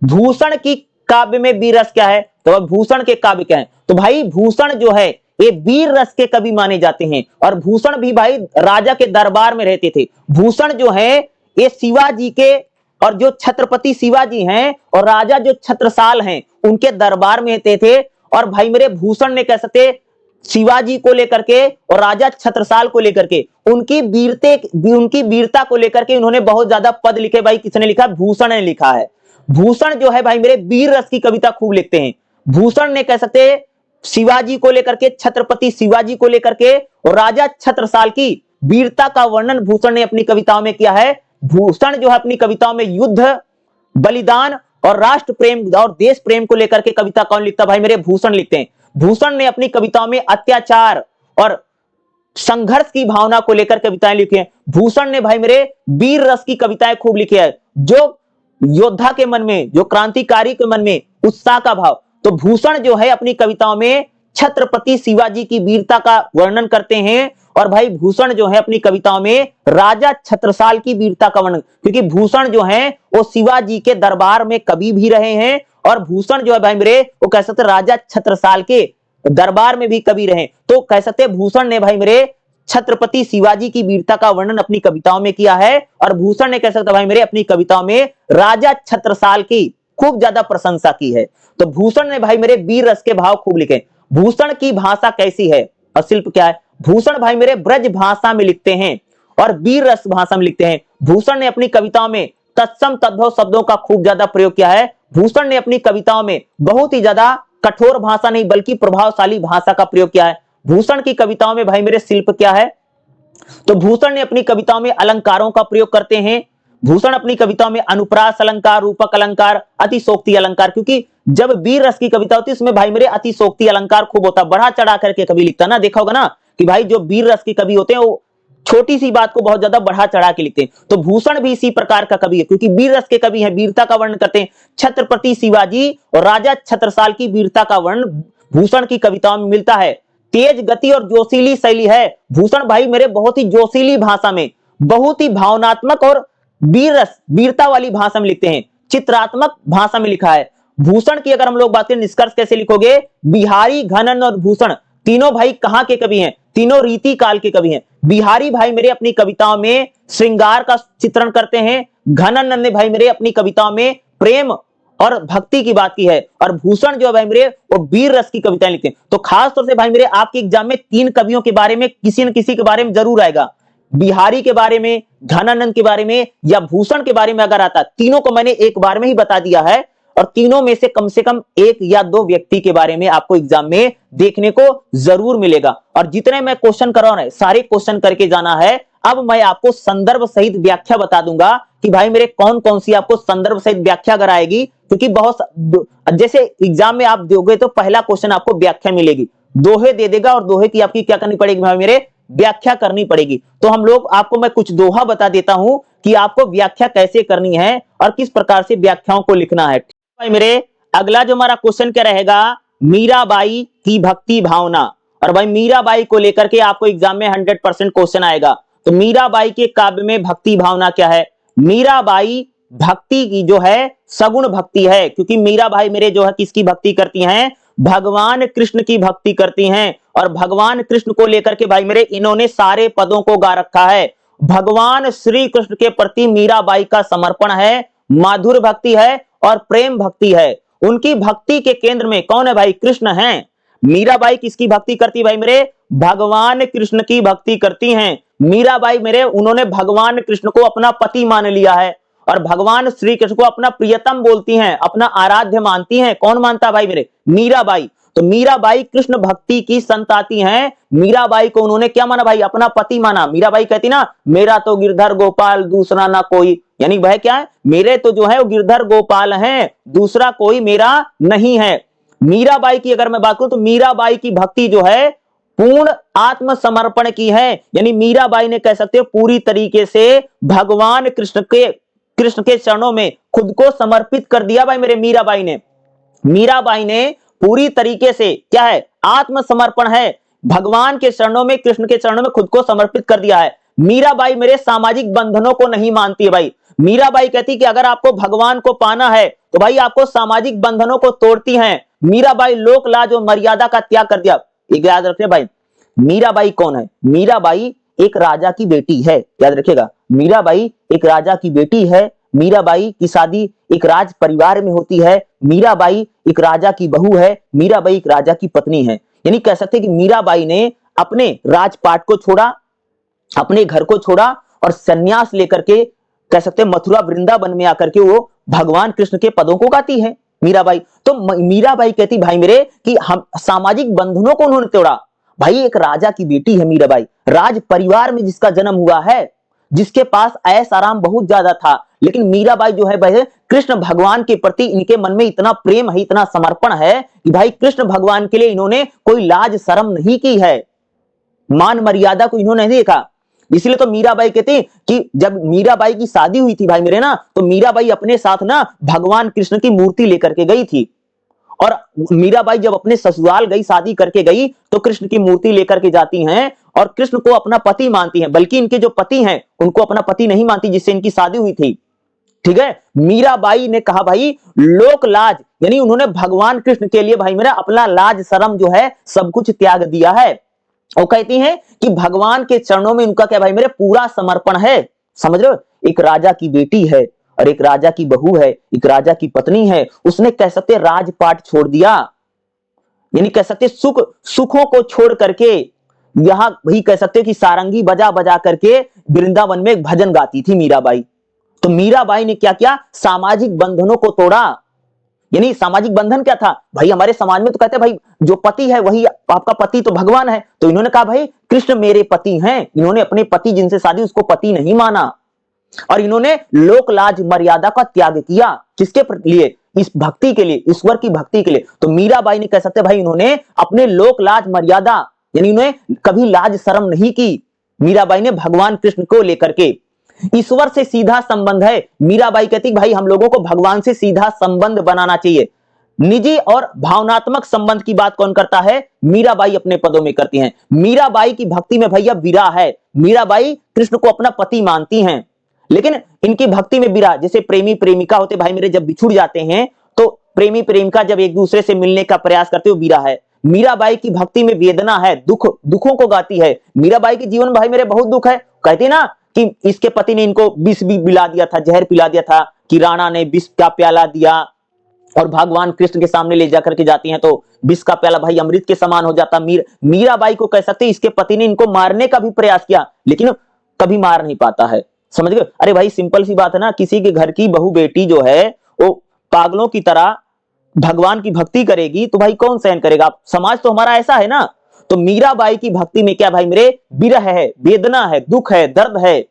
भूषण की काव्य में वीर रस क्या है? तो भूषण के काव्य क्या है? तो भाई भूषण जो है ये वीर रस के कवि माने जाते हैं और भूषण भी भाई राजा के दरबार में रहते थे। भूषण जो है ये शिवाजी के और जो छत्रपति शिवाजी हैं और राजा जो छत्रसाल हैं उनके दरबार में रहते थे। और भाई मेरे भूषण ने कह सकते शिवाजी को लेकर के और राजा छत्रसाल को लेकर के, उनकी वीरता को लेकर के इन्होंने बहुत ज्यादा पद लिखे। भाई किसने लिखा? भूषण ने लिखा है। भूषण जो है भाई मेरे वीर रस की कविता खूब लिखते हैं। भूषण ने कह सकते हैं शिवाजी को लेकर के, छत्रपति शिवाजी को लेकर के और राजा छत्रसाल की वीरता का वर्णन भूषण ने अपनी कविताओं में किया है। भूषण जो है अपनी कविताओं में युद्ध, बलिदान और राष्ट्र प्रेम और देश प्रेम को लेकर के कविता कौन लिखता? भाई मेरे भूषण लिखते हैं। भूषण ने अपनी कविताओं में अत्याचार और संघर्ष की भावना को लेकर कविताएं लिखी हैं। भूषण ने भाई मेरे वीर रस की कविताएं खूब लिखी है, जो योद्धा के मन में, जो क्रांतिकारी के मन में उत्साह का भाव। तो भूषण जो है अपनी कविताओं में छत्रपति शिवाजी की वीरता का वर्णन करते हैं और भाई भूषण जो है अपनी कविताओं में राजा छत्रसाल की वीरता का वर्णन, क्योंकि भूषण जो है वो शिवाजी के दरबार में कवि भी रहे हैं और भूषण जो है भाई मेरे वो कह सकते राजा छत्रसाल के दरबार में भी कवि रहे। तो कह सकते भूषण ने भाई मेरे छत्रपति शिवाजी की वीरता का वर्णन अपनी कविताओं में किया है और भूषण ने कह सकते भाई मेरे अपनी कविताओं में राजा छत्रसाल की खूब ज्यादा प्रशंसा की है। तो भूषण ने भाई मेरे वीर रस के भाव खूब लिखे। भूषण की भाषा कैसी है और शिल्प क्या है? भूषण भाई मेरे ब्रज भाषा में लिखते हैं और वीर रस भाषा में लिखते हैं। भूषण ने अपनी कविताओं में तत्सम तद्भव शब्दों का खूब ज्यादा प्रयोग किया है। भूषण ने अपनी कविताओं में बहुत ही ज्यादा कठोर भाषा नहीं बल्कि प्रभावशाली भाषा का प्रयोग किया है। भूषण की कविताओं में भाई मेरे शिल्प क्या है? तो भूषण ने अपनी कविताओं में अलंकारों का प्रयोग करते हैं। भूषण अपनी कविताओं में अनुप्रास अलंकार, रूपक अलंकार, अतिशोक्ति अलंकार, क्योंकि जब वीर रस की कविता होती है उसमें भाई मेरे अतिशोक्ति अलंकार खूब होता है, बढ़ा चढ़ा करके कवि लिखता ना। देखा होगा ना कि भाई जो वीर रस के कवि होते हैं वो छोटी सी बात को बहुत ज्यादा बढ़ा चढ़ा के लिखते हैं। तो भूषण भी इसी प्रकार का कवि है, क्योंकि वीर रस के कवि हैं, वीरता का वर्णन करते हैं। छत्रपति शिवाजी और राजा छत्रसाल की वीरता का वर्णन भूषण की कविताओं में मिलता है। तेज गति और जोशीली शैली है। भूषण भाई मेरे बहुत ही जोशीली भाषा में, बहुत ही भावनात्मक और वीर रस, वीरता वाली भाषा में लिखते हैं। चित्रात्मक भाषा में लिखा है। भूषण की अगर हम लोग बात करें निष्कर्ष कैसे लिखोगे? बिहारी, घनन और भूषण तीनों भाई कहां के कवि हैं? तीनों रीति काल के कवि हैं। बिहारी भाई मेरे अपनी कविताओं में श्रृंगार का चित्रण करते हैं। घनन ने भाई मेरे अपनी कविताओं में प्रेम और भक्ति की बात की है और भूषण जो है भाई मेरे वो वीर रस की कविताएं लिखते हैं। तो खास तौर से भाई मेरे आपके एग्जाम में तीन कवियों के बारे में किसी न किसी के बारे में जरूर आएगा। बिहारी के बारे में, घनानंद के बारे में या भूषण के बारे में अगर आता, तीनों को मैंने एक बार में ही बता दिया है और तीनों में से कम एक या दो व्यक्ति के बारे में आपको एग्जाम में देखने को जरूर मिलेगा। और जितने मैं क्वेश्चन करवा रहा हूं सारे क्वेश्चन करके जाना है। अब मैं आपको संदर्भ सहित व्याख्या बता दूंगा कि भाई मेरे कौन कौन सी आपको संदर्भ सहित व्याख्या कराएगी, क्योंकि बहुत जैसे एग्जाम में आप दोगे तो पहला क्वेश्चन आपको व्याख्या मिलेगी, दोहे दे देगा और दोहे की आपकी क्या करनी पड़ेगी भाई मेरे? व्याख्या करनी पड़ेगी। तो हम लोग आपको मैं कुछ दोहा बता देता हूं कि आपको व्याख्या कैसे करनी है और किस प्रकार से व्याख्याओं को लिखना है। भाई मेरे अगला जो हमारा क्वेश्चन क्या रहेगा? मीराबाई की भक्ति भावना। और भाई मीराबाई को लेकर के आपको एग्जाम में 100% क्वेश्चन आएगा। तो मीराबाई के काव्य में भक्ति भावना क्या है? मीराबाई भक्ति की जो है सगुण भक्ति है, क्योंकि मीराबाई मेरे जो है किसकी भक्ति करती हैं? भगवान कृष्ण की भक्ति करती हैं। और भगवान कृष्ण को लेकर के भाई मेरे इन्होंने सारे पदों को गा रखा है। भगवान श्री कृष्ण के प्रति मीराबाई का समर्पण है, माधुर भक्ति है और प्रेम भक्ति है। उनकी भक्ति के केंद्र में कौन है भाई? कृष्ण हैं। मीराबाई किसकी भक्ति करती भाई मेरे? भगवान कृष्ण की भक्ति करती हैं। मीराबाई मेरे उन्होंने भगवान कृष्ण को अपना पति मान लिया है और भगवान श्री कृष्ण को अपना प्रियतम बोलती हैं, अपना आराध्य मानती हैं। कौन मानता है भाई मेरे? मीराबाई। तो मीराबाई कृष्ण भक्ति की संताती हैं। मीराबाई को उन्होंने क्या माना भाई? अपना पति माना। मीराबाई कहती ना मेरा तो गिरधर गोपाल दूसरा ना कोई, यानी वह क्या है? मेरे तो जो है वो गिरधर गोपाल हैं, दूसरा कोई मेरा नहीं है। मीराबाई की अगर मैं बात करूं तो मीराबाई की भक्ति जो है पूर्ण आत्मसमर्पण की है, यानी मीराबाई ने कह सकते हो पूरी तरीके से भगवान कृष्ण के चरणों में खुद को समर्पित कर दिया भाई मेरे। मीराबाई ने पूरी तरीके से क्या है? आत्मसमर्पण है, भगवान के चरणों में, कृष्ण के चरणों में खुद को समर्पित कर दिया है। मीराबाई मेरे सामाजिक बंधनों को नहीं मानती है भाई। मीराबाई कहती कि अगर आपको भगवान को पाना है तो भाई आपको सामाजिक बंधनों को तोड़ती हैं। मीराबाई लोक लाज और मर्यादा का त्याग कर दिया। एक याद रखिए भाई, मीराबाई कौन है? मीराबाई एक राजा की बेटी है, याद रखिएगा। मीराबाई एक राजा की बेटी है। मीराबाई की शादी एक राज परिवार में होती है। मीराबाई एक राजा की बहू है। मीराबाई एक राजा की पत्नी है। यानी कह सकते हैं कि मीराबाई ने अपने राजपाट को छोड़ा, अपने घर को छोड़ा और सन्यास लेकर के कह सकते हैं मथुरा वृंदावन में आकर के वो भगवान कृष्ण के पदों को गाती है मीराबाई। तो मीराबाई कहती भाई मेरे कि हम सामाजिक बंधनों को उन्होंने तोड़ा। भाई एक राजा की बेटी है मीराबाई, राज परिवार में जिसका जन्म हुआ है, जिसके पास ऐश आराम बहुत ज्यादा था, लेकिन मीराबाई जो है भाई कृष्ण भगवान के प्रति इनके मन में इतना प्रेम है, इतना समर्पण है कि भाई कृष्ण भगवान के लिए इन्होंने कोई लाज शर्म नहीं की है, मान मर्यादा को इन्होंने नहीं देखा। इसलिए तो मीराबाई कहती कि जब मीराबाई की शादी हुई थी भाई मेरे ना, तो मीराबाई अपने साथ ना भगवान कृष्ण की मूर्ति लेकर के गई थी। और मीराबाई जब अपने ससुराल गई, शादी करके गई, तो कृष्ण की मूर्ति लेकर के जाती हैं और कृष्ण को अपना पति मानती हैं, बल्कि इनके जो पति हैं उनको अपना पति नहीं मानती जिससे इनकी शादी हुई थी। ठीक है, मीराबाई ने कहा भाई लोक लाज, यानी उन्होंने भगवान कृष्ण के लिए भाई मेरा अपना लाज शर्म जो है सब कुछ त्याग दिया है। वो कहती हैं कि भगवान के चरणों में उनका क्या भाई मेरे पूरा समर्पण है। समझ रहे हो, एक राजा की बेटी है और एक राजा की बहू है, एक राजा की पत्नी है, उसने कह सकते राजपाट छोड़ दिया, यानी कह सकते सुखों को छोड़ करके यहां वही कह सकते कि सारंगी बजा बजा करके वृंदावन में एक भजन गाती थी मीराबाई। तो मीराबाई ने क्या किया, सामाजिक बंधनों को तोड़ा। यानी सामाजिक बंधन क्या था भाई, हमारे समाज में तो कहते हैं भाई जो पति है वही आपका पति तो भगवान है, तो इन्होंने कहा भाई कृष्ण मेरे पति हैं, इन्होंने अपने पति जिनसे शादी उसको पति नहीं माना और इन्होंने लोक लाज मर्यादा का त्याग किया। किसके लिए, इस भक्ति के लिए, ईश्वर की भक्ति के लिए। तो मीराबाई ने कह सकते भाई इन्होंने अपने लोक लाज मर्यादा, यानी इन्होंने कभी लाज शर्म नहीं की। मीराबाई ने भगवान कृष्ण को लेकर के, ईश्वर से सीधा संबंध है। मीराबाई कहती भाई हम लोगों को भगवान से सीधा संबंध बनाना चाहिए। निजी और भावनात्मक संबंध की बात कौन करता है, मीराबाई अपने पदों में करती हैं। मीराबाई की भक्ति में भैया विरह है, मीराबाई कृष्ण को अपना पति मानती हैं, लेकिन इनकी भक्ति में विरह, जैसे प्रेमी प्रेमिका होते भाई मेरे जब बिछुड़ जाते हैं तो प्रेमी प्रेमिका जब एक दूसरे से मिलने का प्रयास करते हो विरह है। मीराबाई की भक्ति में वेदना है, दुखों को गाती है। मीराबाई के जीवन भाई मेरे बहुत दुख है, कहती ना कि इसके पति ने इनको विष भी पिला दिया था, जहर पिला दिया था, कि राणा ने विष का प्याला दिया और भगवान कृष्ण के सामने ले जाकर के जाती हैं तो विष का प्याला भाई अमृत के समान हो जाता। मीराबाई को कह सकते इसके पति ने इनको मारने का भी प्रयास किया लेकिन कभी मार नहीं पाता है। समझ गए, अरे भाई सिंपल सी बात है ना, किसी के घर की बहू बेटी जो है वो पागलों की तरह भगवान की भक्ति करेगी तो भाई कौन सहन करेगा, समाज तो हमारा ऐसा है ना। तो मीराबाई की भक्ति में क्या भाई मेरे विरह है, वेदना है, दुख है, दर्द है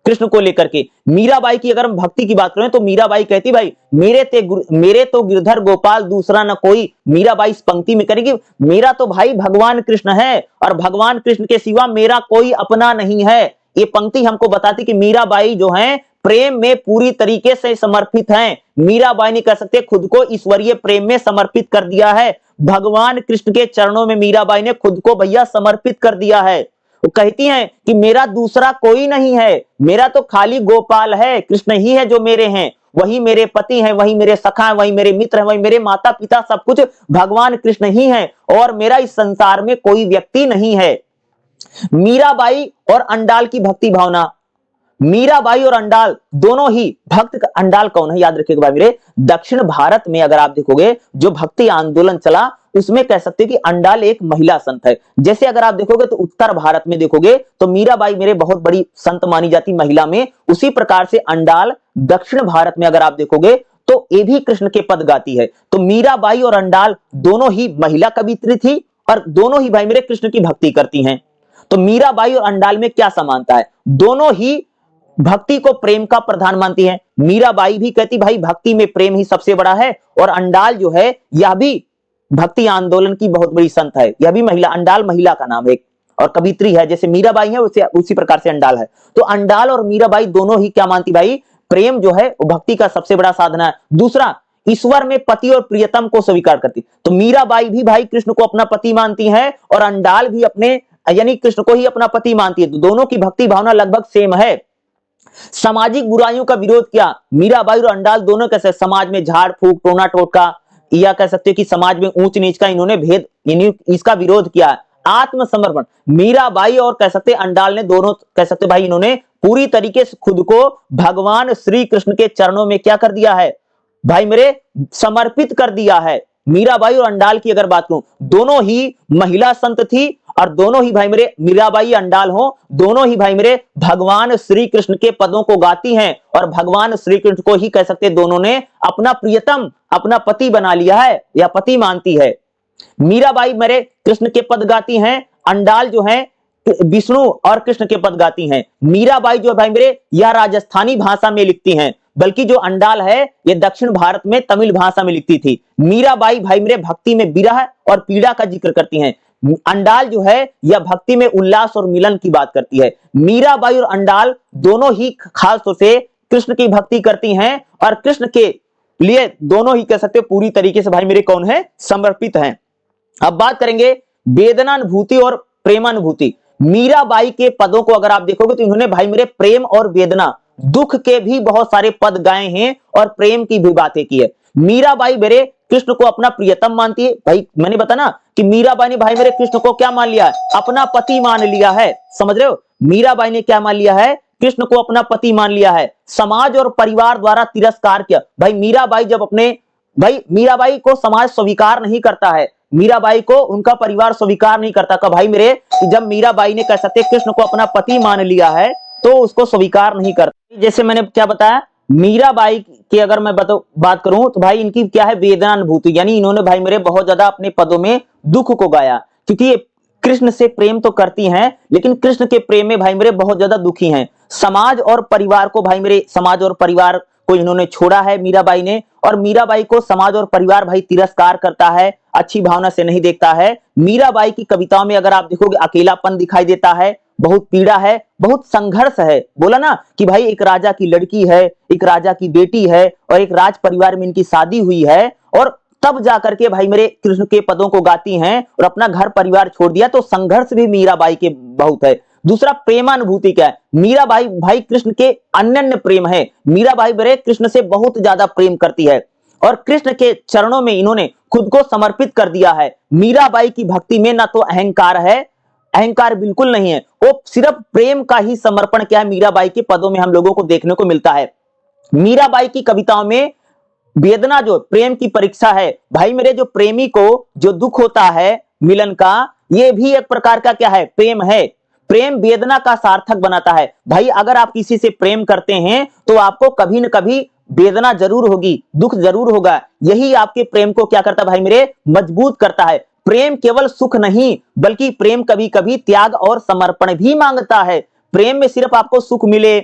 कृष्ण को लेकर के। मीराबाई की अगर हम भक्ति की बात करें तो मीराबाई कहती भाई मेरे तो गिरधर गोपाल दूसरा न कोई। मीराबाई इस पंक्ति में करेगी मेरा तो भाई भगवान कृष्ण है और भगवान कृष्ण के सिवा मेरा कोई अपना नहीं है। ये पंक्ति हमको बताती कि मीराबाई जो है प्रेम में पूरी तरीके से समर्पित हैं। मीराबाई ने कह सकते खुद को ईश्वरीय प्रेम में समर्पित कर दिया है। भगवान कृष्ण के चरणों में मीराबाई ने खुद को भैया समर्पित कर दिया है। वो कहती हैं कि मेरा दूसरा कोई नहीं है, मेरा तो खाली गोपाल है, कृष्ण ही है जो मेरे हैं, वही मेरे पति हैं, वही मेरे सखा हैं, वही मेरे मित्र हैं, वही मेरे माता पिता, सब कुछ भगवान कृष्ण ही है और मेरा इस संसार में कोई व्यक्ति नहीं है। मीराबाई और अंडाल की भक्ति भावना, मीराबाई और अंडाल दोनों ही भक्त। अंडाल कौन है याद रखिएगा भाई मेरे, दक्षिण भारत में अगर आप देखोगे जो भक्ति आंदोलन चला उसमें कह सकते हैं कि अंडाल एक महिला संत है। जैसे अगर आप देखोगे तो उत्तर भारत में देखोगे तो मीराबाई मेरे बहुत बड़ी संत मानी जाती महिला में, उसी प्रकार से अंडाल दक्षिण भारत में अगर आप देखोगे तो ये भी कृष्ण के पद गाती है। तो मीराबाई और अंडाल दोनों ही महिला कवित्री थी और दोनों ही भाई मेरे कृष्ण की भक्ति करती हैं। तो मीराबाई और अंडाल में क्या समानता है, दोनों ही भक्ति को प्रेम का प्रधान मानती है। मीराबाई भी कहती भाई भक्ति में प्रेम ही सबसे बड़ा है और अंडाल जो है यह भी भक्ति आंदोलन की बहुत बड़ी संत है, यह भी महिला, अंडाल महिला का नाम है और कवित्री है, जैसे मीराबाई है उसी प्रकार से अंडाल है। तो अंडाल और मीराबाई दोनों ही क्या मानती भाई, प्रेम जो है वो भक्ति का सबसे बड़ा साधन है। दूसरा, ईश्वर में पति और प्रियतम को स्वीकार करती। तो मीराबाई भी भाई कृष्ण को अपना पति मानती है और अंडाल भी अपने यानी कृष्ण को ही अपना पति मानती है। तो दोनों की भक्ति भावना लगभग सेम है। सामाजिक बुराइयों का विरोध किया, मीराबाई और अंडाल दोनों कैसे, समाज में झाड़ फूक, टोना टोटका या कह सकते हो कि समाज में ऊंच नीच का इन्होंने भेद इसका विरोध किया। आत्मसमर्पण, मीराबाई और कह सकते अंडाल ने दोनों कह सकते भाई इन्होंने पूरी तरीके से खुद को भगवान श्री कृष्ण के चरणों में क्या कर दिया है भाई मेरे, समर्पित कर दिया है। मीराबाई और अंडाल की अगर बात करूं, दोनों ही महिला संत थी और दोनों ही भाई मेरे, मीराबाई अंडाल हो, दोनों ही भाई मेरे भगवान श्री कृष्ण के पदों को गाती हैं और भगवान श्री कृष्ण को ही कह सकते दोनों ने अपना प्रियतम, अपना पति बना लिया है या पति मानती है। मीराबाई मेरे कृष्ण के पद गाती हैं, अंडाल जो है विष्णु और कृष्ण के पद गाती हैं। मीराबाई जो है भाई मेरे यह राजस्थानी भाषा में लिखती हैं, बल्कि जो अंडाल है ये दक्षिण भारत में तमिल भाषा में लिखती थी। मीराबाई भाई मेरे भक्ति में विरह और पीड़ा का जिक्र करती हैं। अंडाल जो है यह भक्ति में उल्लास और मिलन की बात करती है। मीराबाई और अंडाल दोनों ही खास तौर से कृष्ण की भक्ति करती हैं और कृष्ण के लिए दोनों ही कह सकते पूरी तरीके से भाई मेरे कौन है, समर्पित हैं। अब बात करेंगे वेदनानुभूति और प्रेमानुभूति। मीराबाई के पदों को अगर आप देखोगे तो इन्होंने भाई मेरे प्रेम और वेदना, दुख के भी बहुत सारे पद गाए हैं और प्रेम की भी बातें की है। मीराबाई मेरे कृष्ण को अपना प्रियतम मानती है। भाई मैंने बताया ना कि मीराबाई ने भाई मेरे कृष्ण को क्या मान लिया है, अपना पति मान लिया है। समझ रहे हो, मीराबाई ने क्या मान लिया है, कृष्ण को अपना पति मान लिया है। समाज और परिवार द्वारा तिरस्कार किया। भाई मीराबाई जब अपने, भाई मीराबाई को समाज स्वीकार नहीं करता है, मीराबाई को उनका परिवार स्वीकार नहीं करता। का भाई मेरे जब मीराबाई ने कह सकते कृष्ण को अपना पति मान लिया है तो उसको स्वीकार नहीं करता। जैसे मैंने क्या बताया, मीराबाई की अगर मैं बात करूं तो भाई इनकी क्या है, वेदनानुभूति, यानी इन्होंने भाई मेरे बहुत ज्यादा अपने पदों में दुख को गाया, क्योंकि ये कृष्ण से प्रेम तो करती हैं लेकिन कृष्ण के प्रेम में भाई मेरे बहुत ज्यादा दुखी हैं। समाज और परिवार को भाई मेरे, समाज और परिवार को इन्होंने छोड़ा है मीराबाई ने, और मीराबाई को समाज और परिवार भाई तिरस्कार करता है, अच्छी भावना से नहीं देखता है। मीराबाई की कविताओं में अगर आप देखोगे अकेलापन दिखाई देता है, बहुत पीड़ा है, बहुत संघर्ष है। बोला ना कि भाई एक राजा की लड़की है, एक राजा की बेटी है और एक राज परिवार में इनकी शादी हुई है और तब जाकर के भाई मेरे कृष्ण के पदों को गाती हैं और अपना घर परिवार छोड़ दिया, तो संघर्ष भी मीराबाई के बहुत है। दूसरा प्रेमानुभूति क्या है, मीराबाई भाई कृष्ण के अनन्य प्रेम है। मीराबाई मेरे कृष्ण से बहुत ज्यादा प्रेम करती है और कृष्ण के चरणों में इन्होंने खुद को समर्पित कर दिया है। मीराबाई की भक्ति में ना तो अहंकार है, अहंकार बिल्कुल नहीं है, वो सिर्फ प्रेम का ही समर्पण क्या है मीराबाई के पदों में हम लोगों को देखने को मिलता है। मीराबाई की कविताओं में वेदना जो प्रेम की परीक्षा है, भाई मेरे जो प्रेमी को जो दुख होता है मिलन का, ये भी एक प्रकार का क्या है, प्रेम है। प्रेम वेदना का सार्थक बनाता है। भाई अगर आप किसी से प्रेम करते हैं तो आपको कभी न कभी वेदना जरूर होगी, दुख जरूर होगा, यही आपके प्रेम को क्या करता है भाई मेरे, मजबूत करता है। प्रेम केवल सुख नहीं बल्कि प्रेम कभी कभी त्याग और समर्पण भी मांगता है। प्रेम में सिर्फ आपको सुख मिले,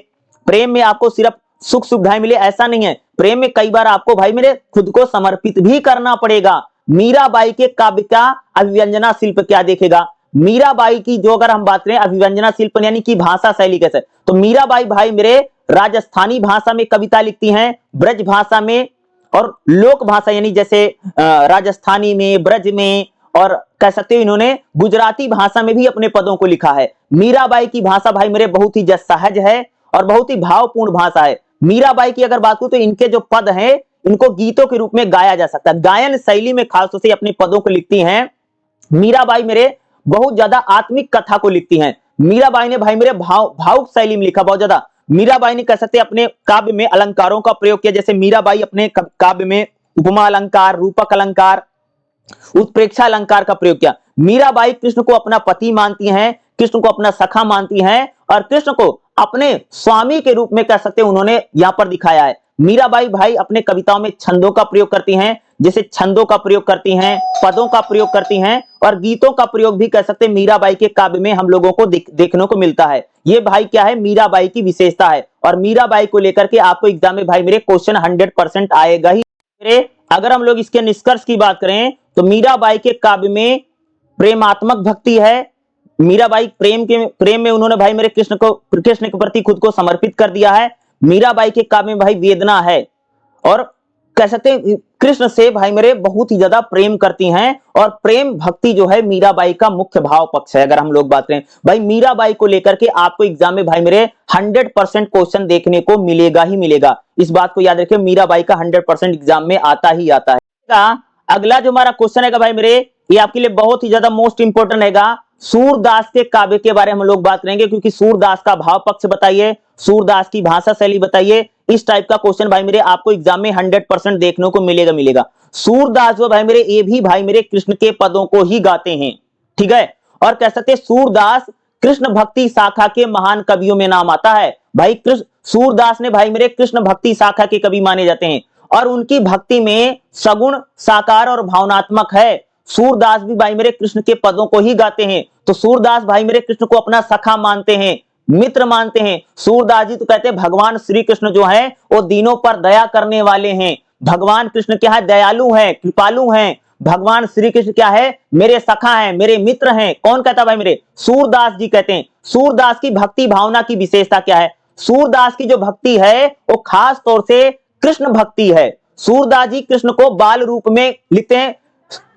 प्रेम में आपको सिर्फ सुख सुविधाएं मिले ऐसा नहीं है, प्रेम में कई बार आपको भाई मेरे खुद को समर्पित भी करना पड़ेगा। मीराबाई के काव्य का अभिव्यंजना शिल्प क्या देखेगा, मीराबाई की जो अगर हम बात करें अभिव्यंजना शिल्प यानी कि भाषा शैली कैसे, तो मीराबाई भाई मेरे राजस्थानी भाषा में कविता लिखती हैं, ब्रज भाषा में और लोक भाषा यानी जैसे राजस्थानी में, ब्रज में, और कह सकते हो इन्होंने गुजराती भाषा में भी अपने पदों को लिखा है। मीराबाई की भाषा भाई मेरे बहुत ही सहज है और बहुत ही भावपूर्ण भाषा है। मीराबाई की अगर बात करूं तो इनके जो पद हैं इनको गीतों के रूप में गाया जा सकता है, गायन शैली में खासतौर से अपने पदों को लिखती हैं। मीराबाई मेरे बहुत ज्यादा आत्मिक कथा को लिखती हैं। मीराबाई ने भाई मेरे भावुक शैली में लिखा बहुत ज्यादा। मीराबाई ने कह सकते हैं अपने काव्य में अलंकारों का प्रयोग किया, जैसे मीराबाई अपने काव्य में उपमा अलंकार, रूपक अलंकार, उत्प्रेक्षा अलंकार का प्रयोग किया। मीराबाई कृष्ण को अपना पति मानती हैं, कृष्ण को अपना सखा मानती हैं और कृष्ण को अपने स्वामी के रूप में कह सकते हैं उन्होंने यहां पर दिखाया है। मीराबाई भाई अपने कविताओं में छंदों का प्रयोग करती हैं, जैसे छंदों का प्रयोग करती हैं, पदों का प्रयोग करती हैं और गीतों का प्रयोग भी कह सकते हैं मीराबाई के काव्य में हम लोगों को देखने को मिलता है। ये भाई क्या है, मीराबाई की विशेषता है और मीराबाई को लेकर के आपको एग्जाम में भाई मेरे क्वेश्चन 100% आएगा ही। अगर हम लोग इसके निष्कर्ष की बात करें तो मीराबाई के काव्य में प्रेमात्मक भक्ति है। मीराबाई प्रेम में उन्होंने भाई मेरे कृष्ण के प्रति खुद को समर्पित कर दिया है। मीराबाई के काव्य में भाई वेदना है और कह सकते हैं कृष्ण से भाई मेरे बहुत ही ज्यादा प्रेम करती हैं और प्रेम भक्ति जो है मीराबाई का मुख्य भाव पक्ष है। अगर हम लोग बात करें भाई मीराबाई को लेकर के आपको एग्जाम में भाई मेरे 100% क्वेश्चन देखने को मिलेगा ही मिलेगा। इस बात को याद रखिए, मीराबाई का 100% एग्जाम में आता ही आता है। अगला जो हमारा क्वेश्चन है भाई मेरे, ये आपके लिए बहुत ही ज्यादा मोस्ट इंपोर्टेंट रहेगा। सूरदास के काव्य के बारे में हम लोग बात करेंगे, क्योंकि सूरदास का भाव पक्ष बताइए, सूरदास की भाषा शैली बताइए। इस टाइप का क्वेश्चन भाई मेरे आपको एग्जाम में 100% देखने को मिलेगा। सूरदास जो भाई मेरे ये भी भाई मेरे कृष्ण के पदों को ही गाते हैं, ठीक है। और कह सकते सूरदास कृष्ण भक्ति शाखा के महान कवियों में नाम आता है। भाई कृष्ण सूरदास ने भाई मेरे कृष्ण भक्ति शाखा के कवि माने जाते हैं, और उनकी भक्ति में सगुण साकार और भावनात्मक है। सूरदास भी भाई मेरे कृष्ण के पदों को ही गाते हैं। तो सूरदास भाई मेरे कृष्ण को अपना सखा मानते हैं, मित्र मानते हैं। सूरदास जी तो कहते हैं भगवान श्री कृष्ण जो है वो दीनों पर दया करने वाले हैं। भगवान कृष्ण क्या है, दयालु हैं, कृपालु हैं। भगवान श्री कृष्ण क्या है, मेरे सखा हैं, मेरे मित्र हैं। कौन कहता भाई मेरे, सूरदास जी कहते हैं। सूरदास की भक्ति भावना की विशेषता क्या है, सूरदास की जो भक्ति है वो खास तौर से कृष्ण भक्ति है। सूरदास जी कृष्ण को बाल रूप में लिखते हैं।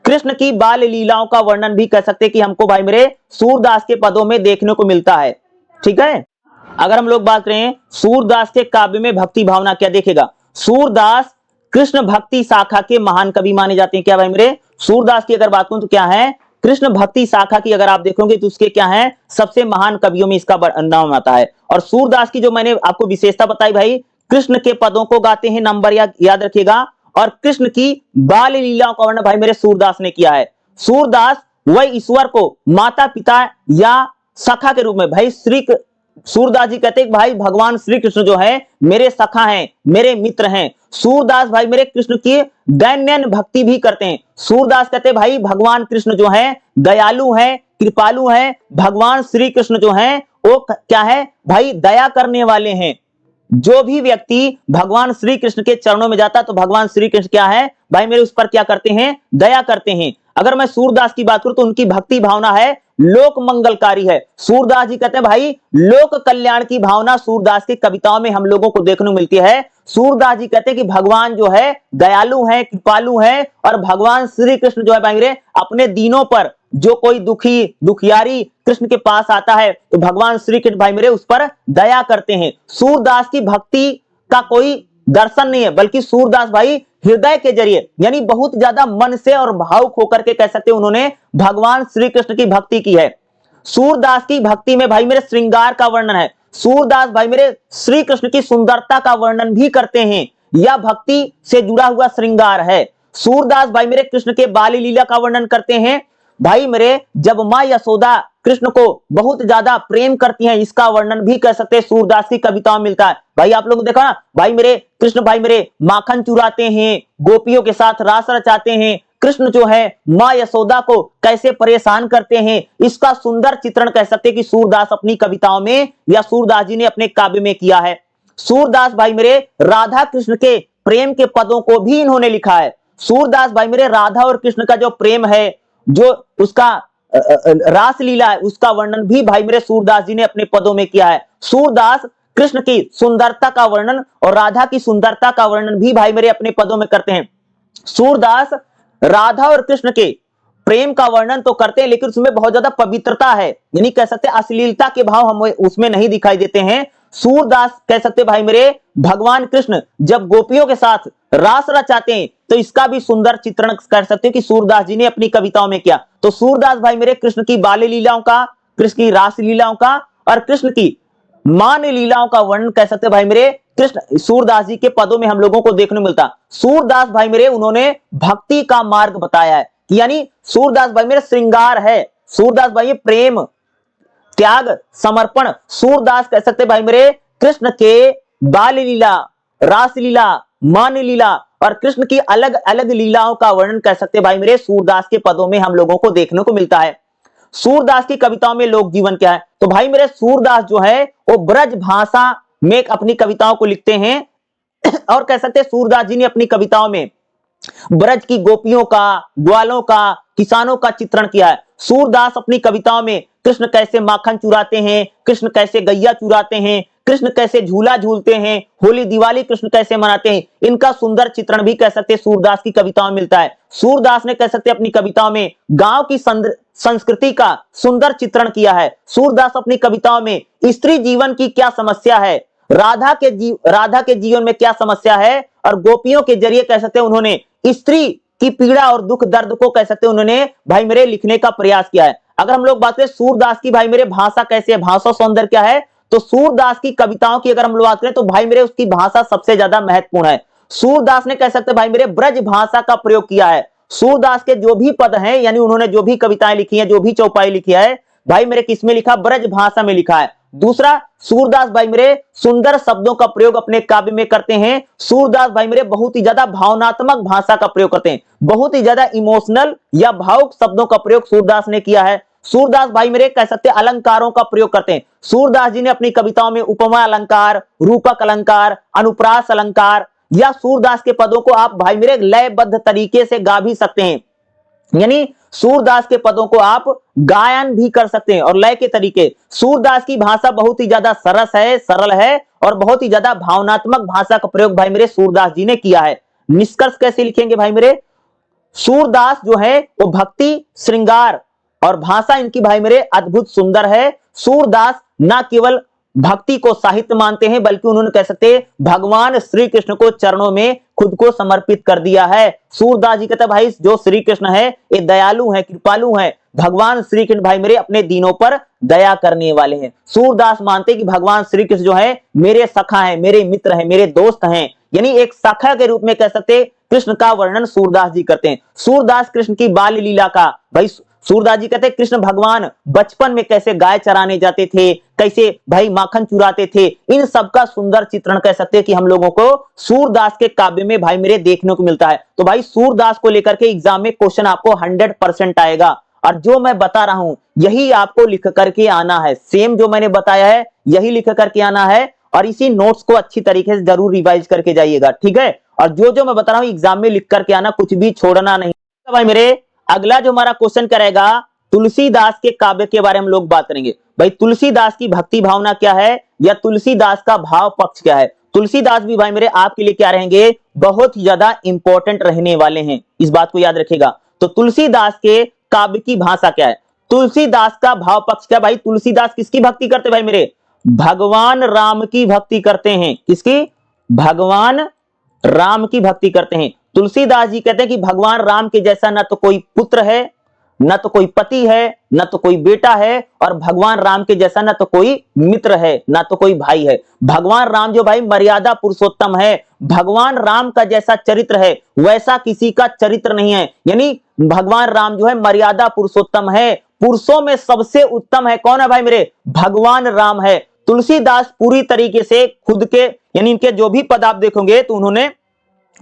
कृष्ण की बाल लीलाओं का वर्णन भी कह सकते हैं कि हमको भाई मेरे सूरदास के पदों में देखने को मिलता है, ठीक है। अगर हम लोग बात करें सूरदास के काव्य में भक्ति भावना क्या देखेगा, सूरदास कृष्ण भक्ति शाखा के महान कवि माने जाते हैं। क्या भाई मेरे सूरदास की अगर बात करूं तो क्या है, कृष्ण भक्ति शाखा की अगर आप देखोगे तो उसके क्या है, सबसे महान कवियों में इसका नाम आता है। और सूरदास की जो मैंने आपको विशेषता बताई भाई, कृष्ण के पदों को गाते हैं, नंबर याद रखिएगा। और कृष्ण की बाल लीलाओं का वर्णन भाई मेरे सूरदास ने किया है। सूरदास वह ईश्वर को माता पिता या सखा के रूप में भाई सूरदास जी कहते हैं भाई भगवान श्री कृष्ण जो है मेरे सखा हैं, मेरे मित्र हैं। सूरदास भाई मेरे कृष्ण की दैन्य भक्ति भी करते हैं। सूरदास कहते हैं भाई भगवान कृष्ण जो है दयालु हैं, कृपालु हैं। भगवान श्री कृष्ण जो है वो क्या है भाई, दया करने वाले हैं। जो भी व्यक्ति भगवान श्री कृष्ण के चरणों में जाता तो भगवान श्री कृष्ण क्या है भाई मेरे उस पर क्या करते हैं, दया करते हैं। अगर मैं सूरदास की बात करूं तो उनकी भक्ति भावना है लोक मंगलकारी है। सूरदास जी कहते हैं भाई लोक कल्याण की भावना सूरदास की कविताओं में हम लोगों को देखने को मिलती है। सूरदास जी कहते हैं कि भगवान जो है दयालु है, कृपालु है, और भगवान श्री कृष्ण जो है भाई मेरे अपने दीनों पर, जो कोई दुखियारी कृष्ण के पास आता है तो भगवान श्री कृष्ण भाई मेरे उस पर दया करते हैं। सूरदास की भक्ति का कोई दर्शन नहीं है, बल्कि सूरदास भाई हृदय के जरिए यानी बहुत ज्यादा मन से और भावुक होकर के कह सकते हैं उन्होंने भगवान श्री कृष्ण की भक्ति की है। सूरदास की भक्ति में भाई मेरे श्रृंगार का वर्णन है। सूरदास भाई मेरे श्री कृष्ण की सुंदरता का वर्णन भी करते हैं। यह भक्ति से जुड़ा हुआ श्रृंगार है। सूरदास भाई मेरे कृष्ण के बाल लीला का वर्णन करते हैं। भाई मेरे जब मां यशोदा कृष्ण को बहुत ज्यादा प्रेम करती हैं, इसका वर्णन भी कर सकते हैं सूरदास की कविताओं में मिलता है। भाई आप लोग देखा ना, भाई मेरे कृष्ण भाई मेरे माखन चुराते हैं, गोपियों के साथ रास रचाते हैं। कृष्ण जो है मां यशोदा को कैसे परेशान करते हैं, इसका सुंदर चित्रण कह सकते हैं कि सूरदास अपनी कविताओं में या सूरदास जी ने अपने काव्य में किया है। सूरदास भाई मेरे राधा कृष्ण के प्रेम के पदों को भी इन्होंने लिखा है। सूरदास भाई मेरे राधा और कृष्ण का जो प्रेम है, जो उसका रासलीला है, उसका वर्णन भी भाई मेरे सूरदास जी ने अपने पदों में किया है। सूरदास कृष्ण की सुंदरता का वर्णन और राधा की सुंदरता का वर्णन भी भाई मेरे अपने पदों में करते हैं। सूरदास राधा और कृष्ण के प्रेम का वर्णन तो करते हैं, लेकिन उसमें बहुत ज्यादा पवित्रता है, यानी कह सकते हैं अश्लीलता के भाव हमें उसमें नहीं दिखाई देते हैं। सूरदास कह सकते भाई मेरे भगवान कृष्ण जब गोपियों के साथ रास रचाते हैं तो इसका भी सुंदर चित्रण कर सकते हैं कि सूरदास जी ने अपनी कविताओं में किया। तो सूरदास भाई मेरे कृष्ण की बाल लीलाओं का, कृष्ण की रास लीलाओं का और कृष्ण की मान लीलाओं का वर्णन कह सकते भाई मेरे कृष्ण सूरदास जी के पदों में हम लोगों को देखने को मिलता। सूरदास भाई मेरे उन्होंने भक्ति का मार्ग बताया है, यानी सूरदास भाई मेरे श्रृंगार है। सूरदास भाई प्रेम, त्याग, समर्पण। सूरदास कह सकते भाई मेरे कृष्ण के बाल लीला, रास लीला, मान लीला और कृष्ण की अलग अलग लीलाओं का वर्णन कर सकते भाई मेरे सूरदास के पदों में हम लोगों को देखने को मिलता है। सूरदास की कविताओं में लोक जीवन क्या है, तो भाई मेरे सूरदास जो है वो ब्रज भाषा में अपनी कविताओं को लिखते हैं और कह सकते हैं सूरदास जी ने अपनी कविताओं में ब्रज की गोपियों का, ग्वालों का, किसानों का चित्रण किया है। सूरदास अपनी कविताओं में कृष्ण कैसे माखन चुराते हैं, कृष्ण कैसे गैया चुराते हैं, कृष्ण कैसे झूला झूलते हैं, होली दिवाली कृष्ण कैसे मनाते हैं, इनका सुंदर चित्रण भी कह सकते हैं सूरदास की कविताओं में मिलता है। सूरदास ने कह सकते हैं अपनी कविताओं में गांव की संस्कृति का सुंदर चित्रण किया है। सूरदास अपनी कविताओं में स्त्री जीवन की क्या समस्या है, राधा के जीवन में क्या समस्या है और गोपियों के जरिए कह सकते हैं उन्होंने स्त्री की पीड़ा और दुख दर्द को कह सकते हैं उन्होंने भाई मेरे लिखने का प्रयास किया है। अगर हम लोग बात करें सूरदास की भाई मेरे भाषा कैसे है, भाषा सौंदर्य क्या है, तो सूरदास की कविताओं की अगर हम लोग बात करें तो भाई मेरे उसकी भाषा सबसे ज्यादा महत्वपूर्ण है। सूरदास ने कह सकते हैं भाई मेरे ब्रज भाषा का प्रयोग किया है। सूरदास के जो भी पद हैं, यानी उन्होंने जो भी कविताएं लिखी हैं, जो भी चौपाई लिखी है, भाई मेरे किसमें लिखा, ब्रज भाषा में लिखा है। दूसरा, सूरदास भाई मेरे सुंदर शब्दों का प्रयोग अपने काव्य में करते हैं। सूरदास भाई मेरे बहुत ही ज्यादा भावनात्मक भाषा का प्रयोग करते हैं, बहुत ही ज्यादा इमोशनल या भावुक शब्दों का प्रयोग सूरदास ने किया है। सूरदास भाई मेरे कह सकते हैं अलंकारों का प्रयोग करते हैं। सूरदास जी ने अपनी कविताओं में उपमा अलंकार, रूपक अलंकार, अनुप्रास अलंकार, या सूरदास के पदों को आप भाई मेरे लयबद्ध तरीके से गा भी सकते हैं, यानी सूरदास के पदों को आप गायन भी कर सकते हैं और लय के तरीके। सूरदास की भाषा बहुत ही ज्यादा सरल है और बहुत ही ज्यादा भावनात्मक भाषा का प्रयोग भाई मेरे सूरदास जी ने किया है। निष्कर्ष कैसे लिखेंगे भाई मेरे, सूरदास जो है वो भक्ति, श्रृंगार और भाषा इनकी भाई मेरे अद्भुत सुंदर है। सूरदास ना केवल भक्ति को साहित्य मानते हैं, बल्कि उन्होंने कह सकते हैं भगवान श्री कृष्ण को चरणों में खुद को समर्पित कर दिया है। सूरदास जी कहते हैं भाई जो श्री कृष्ण है ये दयालु है, कृपालु है। भगवान श्री कृष्ण भाई मेरे अपने दीनों पर दया करने वाले हैं। सूरदास मानते कि भगवान श्री कृष्ण जो है मेरे सखा है, मेरे मित्र है, मेरे दोस्त हैं, यानी एक सखा के रूप में कह सकते कृष्ण का वर्णन सूरदास जी करते हैं। सूरदास कृष्ण की बाल लीला का भाई सूरदास जी कहते हैं कृष्ण भगवान बचपन में कैसे गाय चराने जाते थे, कैसे भाई माखन चुराते थे, इन सब का सुंदर चित्रण कह सकते हैं कि हम लोगों को सूरदास के काव्य में भाई मेरे देखने को मिलता है। तो भाई सूरदास को लेकर के एग्जाम में क्वेश्चन आपको 100% आएगा, और जो मैं बता रहा हूं यही आपको लिख करके आना है। सेम जो मैंने बताया है यही लिख करके आना है, और इसी नोट्स को अच्छी तरीके से जरूर रिवाइज करके जाइएगा, ठीक है। और जो मैं बता रहा हूं एग्जाम में लिख करके आना, कुछ भी छोड़ना नहीं भाई मेरे। अगला जो हमारा क्वेश्चन करेगा तुलसीदास के काव्य के बारे में हम लोग बात करेंगे। भाई तुलसीदास की भक्ति भावना क्या है, या तुलसीदास का भाव पक्ष क्या है। तुलसीदास भी भाई मेरे आपके लिए क्या रहेंगे, बहुत ही ज्यादा इंपॉर्टेंट रहने वाले हैं, इस बात को याद रखिएगा। तो तुलसीदास के काव्य की भाषा क्या है, तुलसीदास का भाव पक्ष क्या। भाई तुलसीदास किसकी भक्ति करते भाई मेरे, भगवान राम की भक्ति करते हैं। किसकी, भगवान राम की भक्ति करते हैं। तुलसीदास जी कहते हैं कि भगवान राम के जैसा न तो कोई पुत्र है, न तो कोई पति है, न तो कोई बेटा है, और भगवान राम के जैसा न तो कोई मित्र है, न तो कोई भाई है। भगवान राम जो भाई मर्यादा पुरुषोत्तम है, भगवान राम का जैसा चरित्र है वैसा किसी का चरित्र नहीं है, यानी भगवान राम जो है मर्यादा पुरुषोत्तम है, पुरुषों में सबसे उत्तम है। कौन है भाई मेरे, भगवान राम है। तुलसीदास पूरी तरीके से खुद के, यानी इनके जो भी पद आप देखोगे तो उन्होंने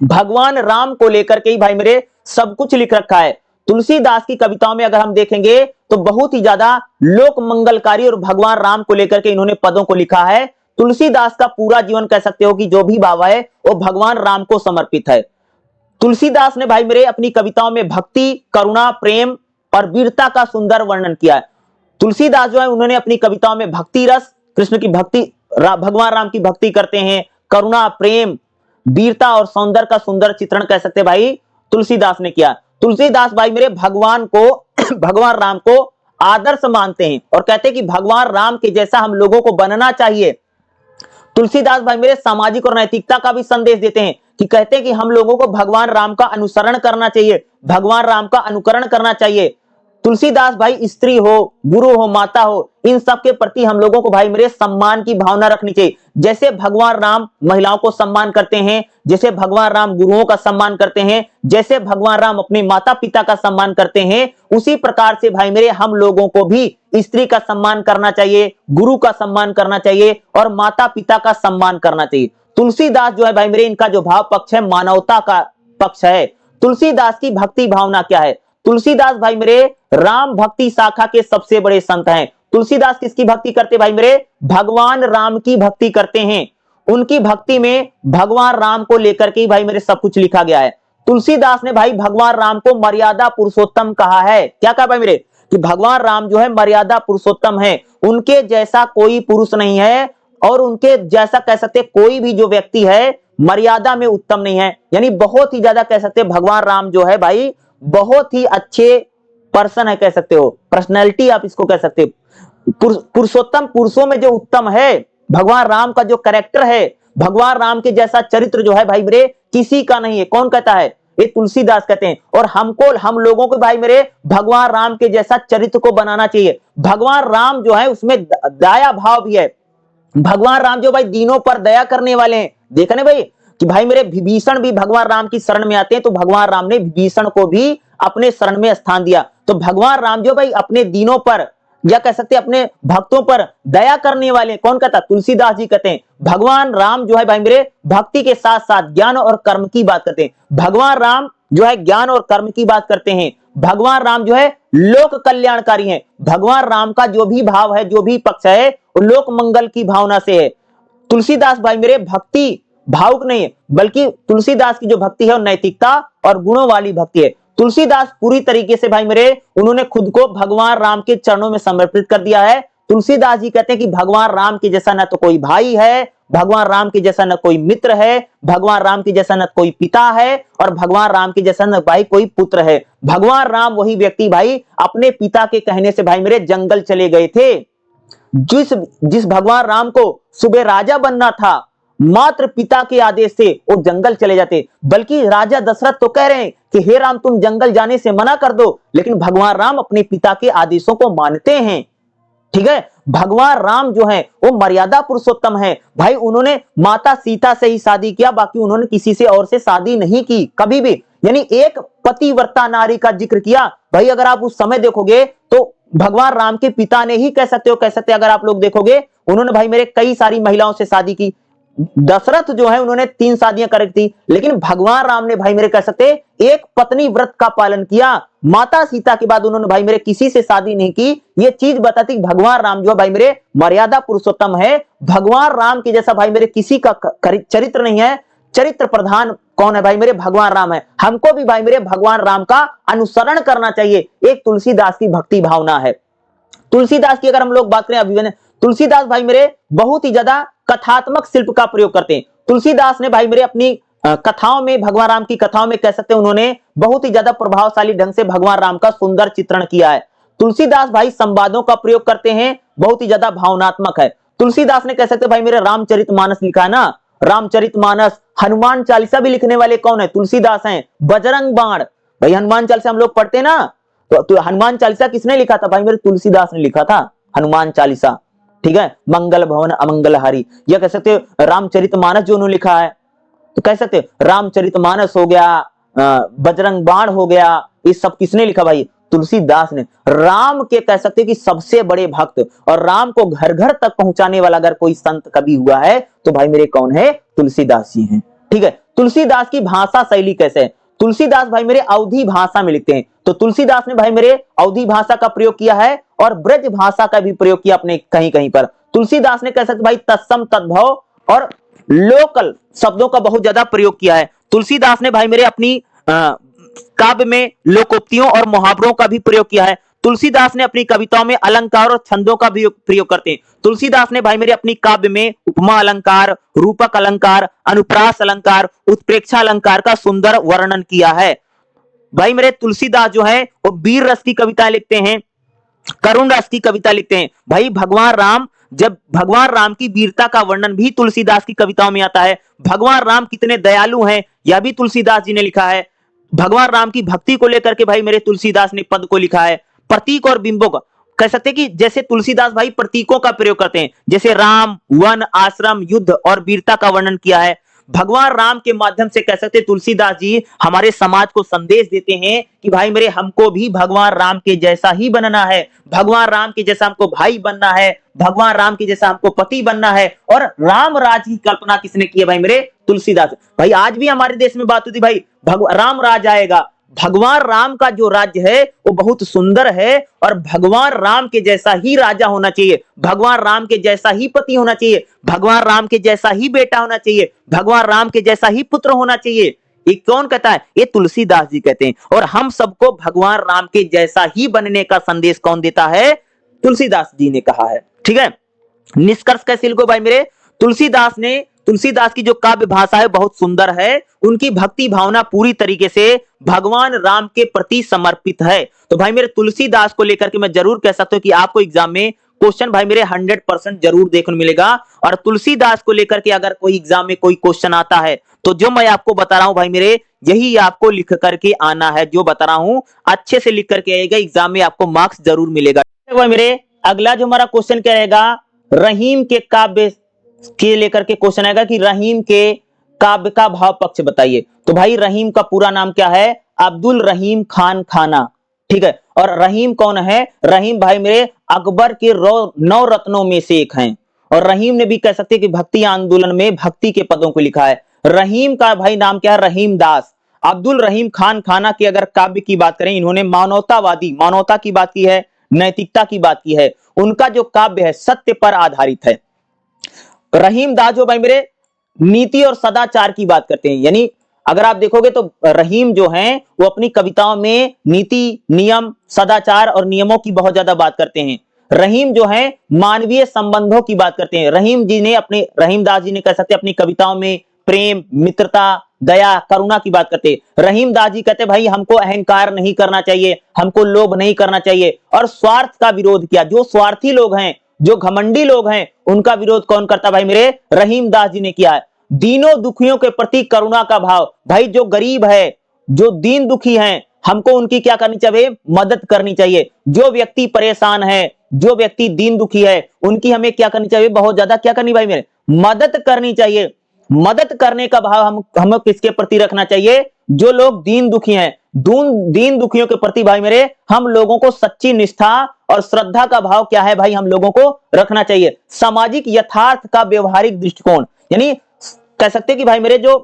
भगवान राम को लेकर के ही भाई मेरे सब कुछ लिख रखा है। तुलसीदास की कविताओं में अगर हम देखेंगे तो बहुत ही ज्यादा लोक मंगलकारी और भगवान राम को लेकर के इन्होंने पदों को लिखा है। तुलसीदास का पूरा जीवन कह सकते हो कि जो भी भाव है वो भगवान राम को समर्पित है। तुलसीदास ने भाई मेरे अपनी कविताओं में भक्ति, करुणा, प्रेम और वीरता का सुंदर वर्णन किया है। तुलसीदास जो है उन्होंने अपनी कविताओं में भक्ति रस, कृष्ण की भक्ति, भगवान राम की भक्ति करते हैं, करुणा, प्रेम, वीरता और सौंदर्य का सुंदर चित्रण कह सकते भाई तुलसीदास ने किया। तुलसीदास भाई मेरे भगवान को भगवान राम को आदर्श मानते हैं और कहते हैं कि भगवान राम के जैसा हम लोगों को बनना चाहिए। तुलसीदास भाई मेरे सामाजिक और नैतिकता का भी संदेश देते हैं कि कहते हैं कि हम लोगों को भगवान राम का अनुसरण करना चाहिए, भगवान राम का अनुकरण करना चाहिए। तुलसीदास भाई स्त्री हो, गुरु हो, माता हो, इन सब के प्रति हम लोगों को भाई मेरे सम्मान की भावना रखनी चाहिए। जैसे भगवान राम महिलाओं को सम्मान करते हैं, जैसे भगवान राम गुरुओं का सम्मान करते हैं, जैसे भगवान राम अपने माता पिता का सम्मान करते हैं, उसी प्रकार से भाई मेरे हम लोगों को भी स्त्री का सम्मान करना चाहिए, गुरु का सम्मान करना चाहिए और माता पिता का सम्मान करना चाहिए। तुलसीदास जो है भाई मेरे इनका जो भाव पक्ष है मानवता का पक्ष है। तुलसीदास की भक्ति भावना क्या है, तुलसीदास भाई मेरे राम भक्ति शाखा के सबसे बड़े संत हैं। तुलसीदास किसकी भक्ति करते भाई मेरे, भगवान राम की भक्ति करते हैं। उनकी भक्ति में भगवान राम को लेकर के भाई मेरे सब कुछ लिखा गया है। तुलसीदास ने भाई भगवान राम को मर्यादा पुरुषोत्तम कहा है। क्या कहा भाई मेरे, कि भगवान राम जो है मर्यादा पुरुषोत्तम है, उनके जैसा कोई पुरुष नहीं है और उनके जैसा कह सकते कोई भी जो व्यक्ति है मर्यादा में उत्तम नहीं है। यानी बहुत ही ज्यादा कह सकते भगवान राम जो है भाई बहुत ही अच्छे पर्सन है, कह सकते हो पर्सनैलिटी आप इसको कह सकते हो। पुरुषोत्तम पुरुषों में जो उत्तम है भगवान राम का जो कैरेक्टर है, भगवान राम के जैसा चरित्र जो है भाई मेरे किसी का नहीं है। कौन कहता है, ये तुलसीदास कहते हैं। और हम लोगों को भाई मेरे भगवान राम के जैसा चरित्र को बनाना चाहिए। भगवान राम जो है उसमें दया भाव भी है। भगवान राम जो भाई दीनों पर दया करने वाले हैं। देखा ना भाई कि भाई मेरे विभीषण भी भगवान राम की शरण में आते हैं, तो भगवान राम ने विभीषण को भी अपने शरण में स्थान दिया। तो भगवान राम जो भाई अपने दीनों पर या कह सकते हैं अपने भक्तों पर दया करने वाले, कौन कहता? तुलसीदास जी कहते हैं भगवान राम जो है भाई मेरे भक्ति के साथ साथ ज्ञान और कर्म की बात करते हैं। भगवान राम जो है ज्ञान और कर्म की बात करते हैं। भगवान राम जो है लोक कल्याणकारी हैं। भगवान राम का जो भी भाव है, जो भी पक्ष है, वो लोक मंगल की भावना से है। तुलसीदास भाई मेरे भक्ति भावुक नहीं है, बल्कि तुलसीदास की जो भक्ति है वो नैतिकता और गुणों वाली भक्ति है। तुलसीदास पूरी तरीके से भाई मेरे उन्होंने खुद को भगवान राम के चरणों में समर्पित कर दिया है। तुलसीदास जी कहते हैं कि भगवान राम के जैसा न तो कोई भाई है, भगवान राम के जैसा न कोई मित्र है, भगवान राम के जैसा न कोई पिता है, और भगवान राम के जैसा न भाई कोई पुत्र है। भगवान राम वही व्यक्ति भाई अपने पिता के कहने से भाई मेरे जंगल चले गए थे। जिस भगवान राम को सुबह राजा बनना था, मात्र पिता के आदेश से वो जंगल चले जाते। बल्कि राजा दशरथ तो कह रहे हैं कि हे राम तुम जंगल जाने से मना कर दो, लेकिन भगवान राम अपने पिता के आदेशों को मानते हैं। ठीक है, भगवान राम जो है वो मर्यादा पुरुषोत्तम है भाई। उन्होंने माता सीता से ही शादी किया, बाकी उन्होंने किसी से और से शादी नहीं की कभी भी। यानी एक पतिव्रता नारी का जिक्र किया भाई। अगर आप उस समय देखोगे तो भगवान राम के पिता ने ही कह सकते अगर आप लोग देखोगे उन्होंने भाई मेरे कई सारी महिलाओं से शादी की। दशरथ जो है उन्होंने 3 शादियां कर थी, लेकिन भगवान राम ने भाई मेरे कह सकते एक पत्नी व्रत का पालन किया। माता सीता के बाद उन्होंने भाई मेरे किसी से शादी नहीं की। ये चीज बताती भगवान राम जो है भाई मेरे मर्यादा पुरुषोत्तम है। भगवान राम के जैसा भाई मेरे किसी का चरित्र नहीं है। चरित्र प्रधान कौन है भाई मेरे? भगवान राम है। हमको भी भाई मेरे भगवान राम का अनुसरण करना चाहिए। एक तुलसीदास की भक्ति भावना है। तुलसीदास की अगर हम लोग बात करें अभिनय, तुलसीदास भाई मेरे बहुत ही ज्यादा कथात्मक शिल्प का प्रयोग करते हैं। तुलसीदास ने भाई मेरे अपनी कथाओं में, भगवान राम की कथाओं में कह सकते हैं उन्होंने बहुत ही ज्यादा प्रभावशाली ढंग से भगवान राम का सुंदर चित्रण किया है। तुलसीदास भाई संवादों का प्रयोग करते हैं, बहुत ही ज्यादा भावनात्मक है। तुलसीदास ने कह सकते भाई मेरे रामचरितमानस लिखा है ना, रामचरितमानस। हनुमान चालीसा भी लिखने वाले कौन है? तुलसीदास हैं। बजरंग बाण भाई हनुमान चालीसा हम लोग पढ़ते हैं ना, तो हनुमान चालीसा किसने लिखा था भाई मेरे? तुलसीदास ने लिखा था हनुमान चालीसा। ठीक है, मंगल भवन अमंगलहारी, या कह सकते रामचरितमानस जो उन्होंने लिखा है, तो कह सकते रामचरितमानस हो गया, बजरंग बाण हो गया, ये सब किसने लिखा भाई? तुलसीदास ने। राम के कह सकते कि सबसे बड़े भक्त और राम को घर घर तक पहुंचाने वाला अगर कोई संत कभी हुआ है तो भाई मेरे कौन है? तुलसीदास जी हैं। ठीक है, तुलसीदास की भाषा शैली कैसे है? तुलसीदास भाई मेरे अवधी भाषा में लिखते हैं। तो तुलसीदास ने भाई मेरे अवधी भाषा का प्रयोग किया है और ब्रज भाषा का भी प्रयोग किया अपने कहीं कहीं पर। तुलसीदास ने कह सकते भाई तत्सम तद्भव और लोकल शब्दों का बहुत ज्यादा प्रयोग किया है। तुलसीदास ने भाई मेरे अपनी काव्य में लोकोक्तियों और मुहावरों का भी प्रयोग किया है। तुलसीदास ने अपनी कविताओं में अलंकार और छंदों का भी प्रयोग करते हैं। तुलसीदास ने भाई मेरे अपनी काव्य में उपमा अलंकार, रूपक अलंकार, अनुप्रास अलंकार, उत्प्रेक्षा अलंकार का सुंदर वर्णन किया है। भाई मेरे तुलसीदास जो है वो वीर रस की कविताएं लिखते हैं, करुण रस की कविता लिखते हैं। भाई जब भगवान राम की वीरता का वर्णन भी तुलसीदास की कविताओं में आता है। भगवान राम कितने दयालु हैं यह भी तुलसीदास जी ने लिखा है। भगवान राम की भक्ति को लेकर के भाई मेरे तुलसीदास ने पद को लिखा है। प्रतीक और बिंबों का कह सकते कि जैसे तुलसीदास भाई प्रतीकों का प्रयोग करते हैं, जैसे राम, वन, आश्रम, युद्ध और वीरता का वर्णन किया है। भगवान राम के माध्यम से कह सकते तुलसीदास जी हमारे समाज को संदेश देते हैं कि भाई मेरे हमको भी भगवान राम के जैसा ही बनना है, भगवान राम के जैसा हमको भाई बनना है, भगवान राम के जैसा हमको पति बनना है। और राम राज की कल्पना किसने की है भाई मेरे? तुलसीदास। भाई आज भी हमारे देश में बात होती भाई राम राज आएगा। भगवान राम का जो राज्य है वो बहुत सुंदर है और भगवान राम के जैसा ही राजा होना चाहिए, भगवान राम के जैसा ही पति होना चाहिए, भगवान राम के जैसा ही बेटा होना चाहिए, भगवान राम के जैसा ही पुत्र होना चाहिए। ये कौन कहता है? ये तुलसीदास जी कहते हैं। और हम सबको भगवान राम के जैसा ही बनने का संदेश कौन देता है? तुलसीदास जी ने कहा है। ठीक है, निष्कर्ष कैसे लिखो भाई मेरे? तुलसीदास की जो काव्य भाषा है बहुत सुंदर है। उनकी भक्ति भावना पूरी तरीके से भगवान राम के प्रति समर्पित है। तो भाई मेरे तुलसीदास को लेकर के मैं जरूर कह सकता हूं कि आपको एग्जाम में क्वेश्चन भाई मेरे 100% जरूर देखने मिलेगा। और तुलसीदास को लेकर के अगर कोई एग्जाम में कोई क्वेश्चन आता है तो जो मैं आपको बता रहा हूं भाई मेरे यही आपको लिख करके आना है। जो बता रहा हूं अच्छे से लिख करके आएगा, एग्जाम में आपको मार्क्स जरूर मिलेगा। मेरे अगला जो हमारा क्वेश्चन क्या रहेगा, रहीम के काव्य के लेकर के क्वेश्चन आएगा कि रहीम के काव्य का भाव पक्ष बताइए। तो भाई रहीम का पूरा नाम क्या है, अब्दुल रहीम खान खाना, ठीक है। और रहीम कौन है, रहीम भाई मेरे अकबर के 9 रत्नों में से एक हैं। और रहीम ने भी कह सकते हैं कि भक्ति आंदोलन में भक्ति के पदों को लिखा है। रहीम का भाई नाम क्या है, रहीम दास। अब्दुल रहीम खान खाना की अगर काव्य की बात करें, इन्होंने मानवतावादी, मानवता की बात की है, नैतिकता की बात की है। उनका जो काव्य है सत्य पर आधारित है। रहीम दास जो भाई मेरे नीति और सदाचार की बात करते हैं, यानी अगर आप देखोगे तो रहीम जो हैं वो अपनी कविताओं में नीति, नियम, सदाचार और नियमों की बहुत ज्यादा बात करते हैं। रहीम जो है मानवीय संबंधों की बात करते हैं। रहीम दास जी ने कह सकते हैं अपनी कविताओं में प्रेम, मित्रता, दया, करुणा की बात करते हैं। रहीम दास जी कहते हैं भाई हमको अहंकार नहीं करना चाहिए, हमको लोभ नहीं करना चाहिए, और स्वार्थ का विरोध किया। जो स्वार्थी लोग हैं, जो घमंडी लोग हैं, उनका विरोध कौन करता भाई मेरे, रहीम दास जी ने किया है। दीनों दुखियों के प्रति करुणा का भाव, भाई जो गरीब है, जो दीन दुखी हैं, हमको उनकी क्या करनी चाहिए, मदद करनी चाहिए। जो व्यक्ति परेशान है, जो व्यक्ति दीन दुखी है, उनकी हमें क्या करनी चाहिए, बहुत ज्यादा क्या करनी भाई मेरे, मदद करनी चाहिए। मदद करने का भाव हमें किसके प्रति रखना चाहिए, जो लोग दीन दुखी हैं। दीन दुखियों के प्रति भाई मेरे हम लोगों को सच्ची निष्ठा और श्रद्धा का भाव क्या है भाई, हम लोगों को रखना चाहिए। सामाजिक यथार्थ का व्यवहारिक दृष्टिकोण, यानी कह सकते हैं कि भाई मेरे जो,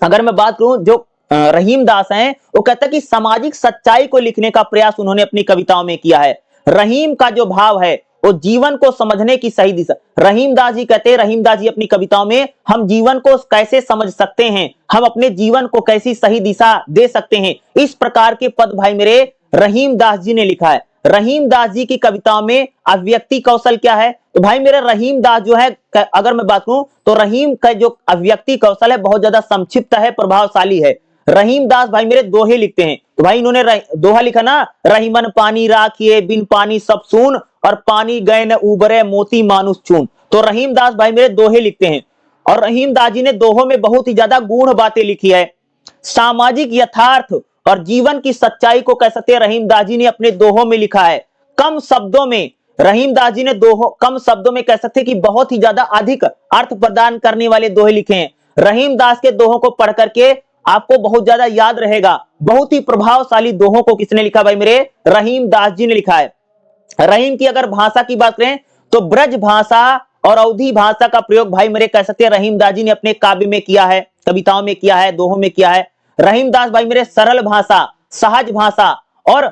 अगर मैं बात करूं, जो रहीम दास हैं वो कहता है कि सामाजिक सच्चाई को लिखने का प्रयास उन्होंने अपनी कविताओं में किया है। रहीम का जो भाव है वो जीवन को समझने की सही दिशा। रहीम दास जी कहते हैं, रहीम दास जी अपनी कविताओं में हम जीवन को कैसे समझ सकते हैं, हम अपने जीवन को कैसी सही दिशा दे सकते हैं, इस प्रकार के पद भाई मेरे रहीम दास जी ने लिखा है। रहीम दास जी की कविताओं में अभिव्यक्ति कौशल क्या है, तो भाई मेरे रहीम दास जो है, अगर मैं बात करूं तो रहीम का जो अभिव्यक्ति कौशल है बहुत ज्यादा संक्षिप्त है, प्रभावशाली है। रहीम दास भाई मेरे दोहे लिखते हैं। तो भाई इन्होंने दोहा लिखा ना, रहीमन पानी राखिए बिन पानी सब सून, और पानी गए न उबरे मोती मानुष चून। तो रहीम दास भाई मेरे दोहे लिखते हैं, और रहीम दास जी ने दोहों में बहुत ही ज्यादा गूढ़ बातें लिखी है। सामाजिक यथार्थ और जीवन की सच्चाई को कह सकते हैं रहीम दास जी ने अपने दोहों में लिखा है। कम शब्दों में रहीम दास जी ने कम शब्दों में कह सकते हैं कि बहुत ही ज्यादा अधिक अर्थ प्रदान करने वाले दोहे लिखे हैं। रहीम दास के दोहों को पढ़ करके आपको बहुत ज्यादा याद रहेगा। बहुत ही प्रभावशाली दोहों को किसने लिखा भाई मेरे, रहीम दास जी ने लिखा है। रहीम की अगर भाषा की बात करें तो ब्रज भाषा और अवधी भाषा का प्रयोग भाई मेरे कह सकते हैं रहीम दास जी ने अपने काव्य में किया है, कविताओं में किया है, दोहों में किया है। रहीम दास भाई मेरे सरल भाषा, सहज भाषा और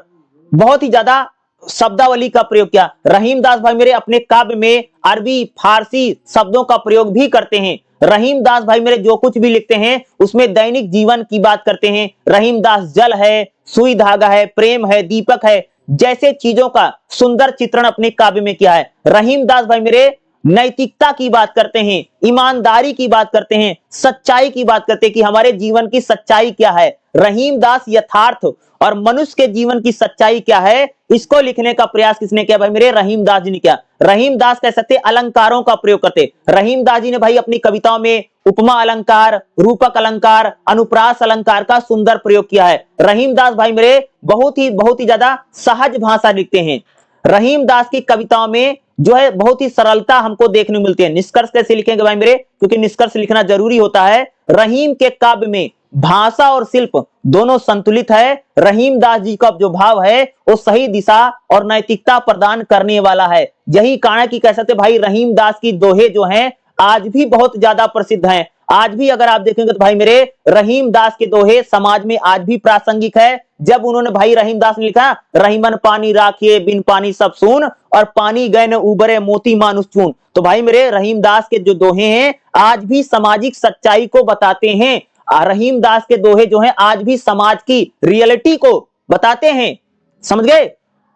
बहुत ही ज्यादा शब्दावली का प्रयोग किया। रहीम दास भाई मेरे अपने काव्य में अरबी, फारसी शब्दों का प्रयोग भी करते हैं। रहीम दास भाई मेरे जो कुछ भी लिखते हैं उसमें दैनिक जीवन की बात करते हैं। रहीम दास जल है, सुई धागा है, प्रेम है, दीपक है जैसे चीजों का सुंदर चित्रण अपने काव्य में किया है। रहीम दास भाई मेरे नैतिकता की बात करते हैं, ईमानदारी की बात करते हैं, सच्चाई की बात करते हैं कि हमारे जीवन की सच्चाई क्या है। रहीम दास यथार्थ और मनुष्य के जीवन की सच्चाई क्या है, इसको लिखने का प्रयास किसने किया भाई मेरे, रहीम दास जी ने किया। रहीम दास कह सकते अलंकारों का प्रयोग करते। रहीम दास जी ने भाई अपनी कविताओं में उपमा अलंकार, रूपक अलंकार, अनुप्रास अलंकार का सुंदर प्रयोग किया है। रहीम दास भाई मेरे बहुत ही ज्यादा सहज भाषा लिखते हैं। रहीम दास की कविताओं में जो है बहुत ही सरलता हमको देखने को मिलती है। निष्कर्ष कैसे लिखेंगे भाई मेरे, क्योंकि निष्कर्ष लिखना जरूरी होता है। रहीम के काव्य में भाषा और शिल्प दोनों संतुलित है। रहीम दास जी का जो भाव है वो सही दिशा और नैतिकता प्रदान करने वाला है। यही कारण की कह सकते भाई रहीम दास की दोहे जो हैं आज भी बहुत ज्यादा प्रसिद्ध हैं। आज भी अगर आप देखेंगे तो भाई मेरे रहीम दास के दोहे समाज में आज भी प्रासंगिक है। जब उन्होंने भाई रहीम दास ने लिखा, रहीमन पानी राखिए बिन पानी सब सून, और पानी गए न उबरे मोती मानुष चून। तो भाई मेरे रहीम दास के जो दोहे हैं आज भी सामाजिक सच्चाई को बताते हैं। रहीम दास के दोहे जो हैं आज भी समाज की रियलिटी को बताते हैं, समझ गए।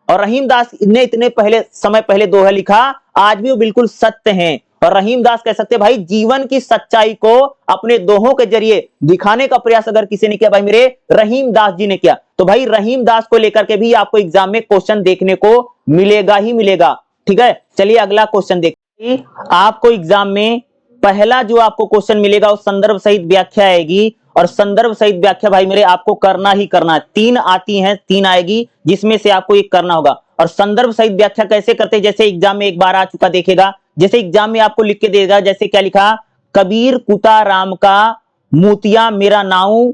और रहीम दास ने इतने समय पहले दोहा लिखा, आज भी वो बिल्कुल सत्य हैं। और रहीम दास कह सकते भाई जीवन की सच्चाई को अपने दोहों के जरिए दिखाने का प्रयास अगर किसी ने किया भाई मेरे रहीम दास जी ने किया। तो भाई रहीम दास को लेकर के भी आपको एग्जाम में क्वेश्चन देखने को मिलेगा ही मिलेगा। ठीक है, चलिए अगला क्वेश्चन देखिए। आपको एग्जाम में पहला जो आपको क्वेश्चन मिलेगा वो संदर्भ सहित व्याख्या आएगी, और संदर्भ सहित व्याख्या भाई मेरे आपको करना ही करना है। 3 आती हैं, 3 आएगी, जिसमें से आपको एक करना होगा। और संदर्भ सहित व्याख्या कैसे करते हैं, जैसे एग्जाम में एक बार आ चुका, देखेगा जैसे एग्जाम में आपको लिख के देगा, जैसे क्या लिखा, कबीर कुता राम का मोतिया मेरा नाऊ,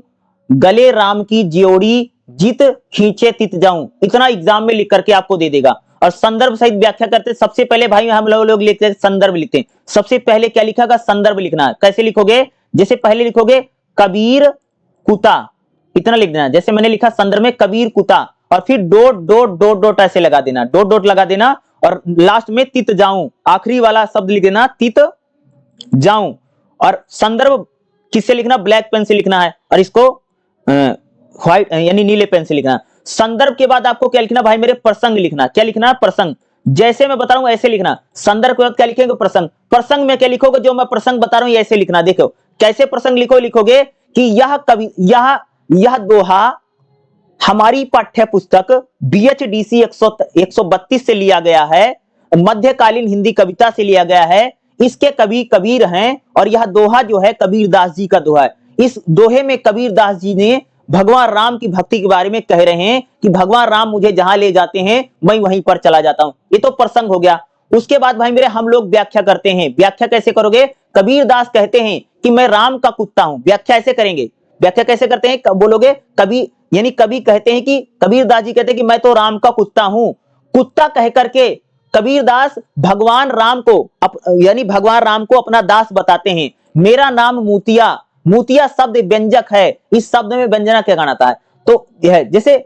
गले राम की जियोड़ी जित खींचे तित जाऊं, इतना एग्जाम में लिख करके आपको दे देगा। और संदर्भ सहित व्याख्या करते सबसे पहले भाई हम लोग लिखते हैं संदर्भ लिखते हैं। सबसे पहले क्या लिखा, संदर्भ लिखना है। कैसे लिखोगे, जैसे पहले लिखोगे कबीर कुता, इतना लिख देना, जैसे मैंने लिखा संदर्भ में कबीर कुता, और फिर डॉट डॉट डॉट डॉट ऐसे लगा देना, डॉट डॉट लगा देना, और लास्ट में तित जाऊं, आखिरी वाला शब्द लिख देना, तित जाऊं। और संदर्भ किससे लिखना, ब्लैक पेन से लिखना है, और इसको व्हाइट यानी नीले पेन से लिखना। संदर्भ के बाद आपको क्या लिखना भाई मेरे, प्रसंग लिखना। क्या लिखना, प्रसंग, जैसे मैं बता रहा हूं ऐसे लिखना। संदर्भ के बाद क्या लिखेंगे, प्रसंग। प्रसंग में क्या लिखोगे, जो मैं प्रसंग बता रहा हूं ऐसे लिखना। देखो कैसे प्रसंग लिखोगे कि यह कवि, यह दोहा हमारी पाठ्य पुस्तक BHDC 132 से लिया गया है, मध्यकालीन हिंदी कविता से लिया गया है। इसके कवि कबीर हैं, और यह दोहा जो है कबीरदास जी का दोहा है। इस दोहे में कबीरदास जी ने भगवान राम की भक्ति के बारे में कह रहे हैं कि भगवान राम मुझे जहां ले जाते हैं मैं वहीं पर चला जाता हूं। ये तो प्रसंग हो गया। उसके बाद भाई मेरे हम लोग व्याख्या करते हैं। व्याख्या कैसे करोगे, कबीरदास कहते हैं कि मैं राम का कुत्ता हूं, व्याख्या ऐसे करेंगे। व्याख्या कैसे करते हैं, बोलोगे कवि, यानी कवि कहते हैं कि कबीरदास जी कहते हैं कि मैं तो राम का कुत्ता हूं। कुत्ता कह करके कबीरदास भगवान राम को यानी भगवान राम को अपना दास बताते हैं। मेरा नाम मोतिया, मोतिया शब्द व्यंजक है, इस शब्द में व्यंजना क्या आता है, तो यह जैसे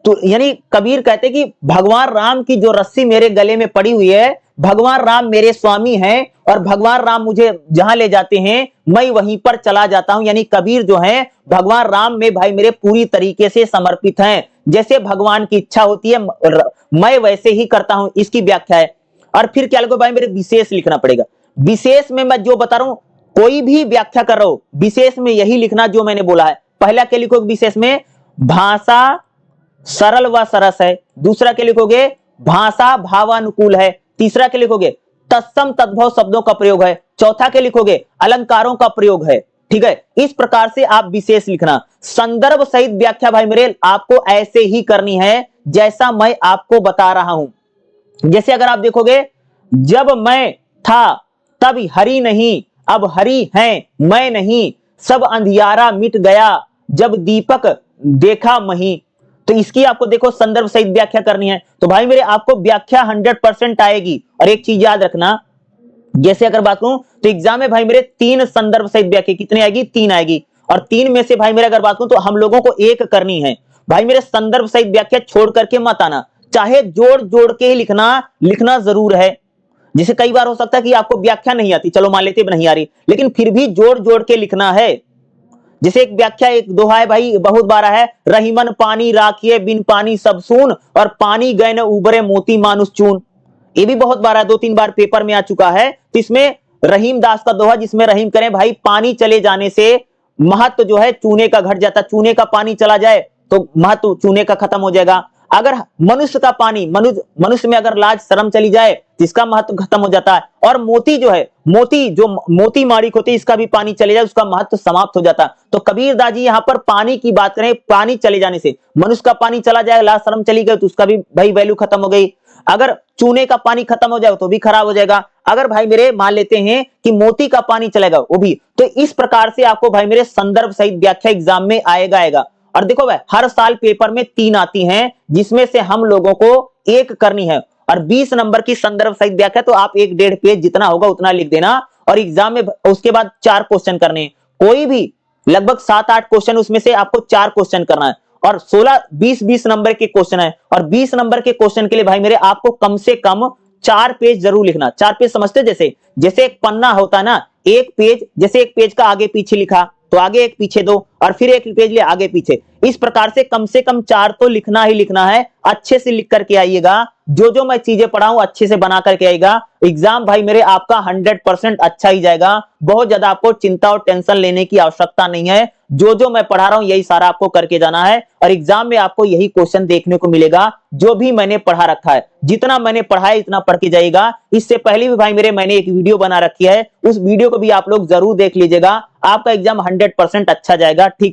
तो यानी कबीर कहते कि भगवान राम की जो रस्सी मेरे गले में पड़ी हुई है, भगवान राम मेरे स्वामी हैं, और भगवान राम मुझे जहां ले जाते हैं मैं वहीं पर चला जाता हूं। यानी कबीर जो है भगवान राम में भाई मेरे पूरी तरीके से समर्पित हैं। जैसे भगवान की इच्छा होती है मैं वैसे ही करता हूं, इसकी व्याख्या है। और फिर क्या लगो भाई मेरे, विशेष लिखना पड़ेगा। विशेष में मैं जो बता रहा हूं, कोई भी व्याख्या कर रहा हूं, विशेष में यही लिखना जो मैंने बोला है। पहला क्या लिखोगे विशेष में, भाषा सरल व सरस है। दूसरा क्या लिखोगे, भाषा भावानुकूल है। तीसरा क्या लिखोगे, तत्सम तद्भव शब्दों का प्रयोग है। चौथा क्या लिखोगे, अलंकारों का प्रयोग है। ठीक है, इस प्रकार से आप विशेष लिखना। संदर्भ सहित व्याख्या भाई मेरे आपको ऐसे ही करनी है जैसा मैं आपको बता रहा हूं। जैसे अगर आप देखोगे, जब मैं था तब हरि नहीं, अब हरि हैं मैं नहीं, सब अंधियारा मिट गया जब दीपक देखा मही। तो इसकी आपको देखो संदर्भ सहित व्याख्या करनी है। तो भाई मेरे आपको व्याख्या 100% आएगी। और एक चीज याद रखना, जैसे अगर बात करूं तो एग्जाम में भाई मेरे 3 संदर्भ सहित व्याख्या कितनी आएगी, 3 आएगी। और 3 में से भाई मेरे अगर बात करूं तो हम लोगों को एक करनी है। भाई मेरे संदर्भ सहित व्याख्या छोड़ करके मत आना, चाहे जोड़ जोड़ के ही लिखना जरूर है। जैसे कई बार हो सकता है कि आपको व्याख्या नहीं आती, चलो मान लेते नहीं आ रही, लेकिन फिर भी जोड़ जोड़ के लिखना है। जैसे एक व्याख्या, एक दोहा है भाई, बहुत बार है, रहीमन पानी राखिए बिन पानी सब सून, और पानी गए न उबरे मोती मानुष चून। ये भी बहुत बार है, 2-3 बार पेपर में आ चुका है। तो इसमें रहीम दास का दोहा, जिसमें रहीम करें भाई, पानी चले जाने से महत्व जो है चूने का घट जाता। चूने का पानी चला जाए तो महत्व चूने का खत्म हो जाएगा। अगर मनुष्य का पानी, मनुष्य में अगर लाज शर्म चली जाए तो इसका महत्व खत्म हो जाता है। और मोती जो है, मोती माणिक होती है, इसका भी पानी चले जाए उसका महत्व समाप्त हो जाता है। तो कबीरदास जी यहाँ पर पानी की बात करें, पानी चले जाने से, मनुष्य का पानी चला जाए, लाज शर्म चली गई तो उसका भी भाई वैल्यू खत्म हो गई। अगर चूने का पानी खत्म हो जाए तो भी खराब हो जाएगा। अगर भाई मेरे मान लेते हैं कि मोती का पानी चलेगा वो भी, तो इस प्रकार से आपको भाई मेरे संदर्भ सहित व्याख्या एग्जाम में आएगा। और देखो भाई हर साल पेपर में 3 आती हैं, जिसमें से हम लोगों को एक करनी है। और 20 नंबर की संदर्भ सहित व्याख्या, तो आप 1-1.5 पेज जितना होगा उतना लिख देना। और एग्जाम में उसके बाद 4 क्वेश्चन करने हैं, कोई भी लगभग 7-8 क्वेश्चन, उसमें से आपको 4 क्वेश्चन करना है। और 16-20 नंबर के क्वेश्चन है। और 20 नंबर के क्वेश्चन के लिए भाई मेरे आपको कम से कम 4 पेज जरूर लिखना। 4 पेज समझते, जैसे एक पन्ना होता है ना, एक पेज, जैसे एक पेज का आगे पीछे लिखा तो आगे एक पीछे 2, और फिर एक पेज ले आगे पीछे, इस प्रकार से कम 4 तो लिखना ही लिखना है। अच्छे से लिख करके आइएगा, जो मैं चीजें पढ़ाऊं अच्छे से बना करके आइएगा। एग्जाम भाई मेरे आपका 100% अच्छा ही जाएगा। बहुत ज्यादा आपको चिंता और टेंशन लेने की आवश्यकता नहीं है। जो मैं पढ़ा रहा हूं यही सारा आपको करके जाना है और एग्जाम में आपको यही क्वेश्चन देखने को मिलेगा जो भी मैंने पढ़ा रखा है। जितना मैंने पढ़ा है इतना पढ़ के जाइएगा। इससे पहले भी भाई मेरे मैंने एक वीडियो बना रखी है, उस वीडियो को भी आप लोग जरूर देख लीजिएगा। आपका एग्जाम 100% अच्छा जाएगा। ठीक है।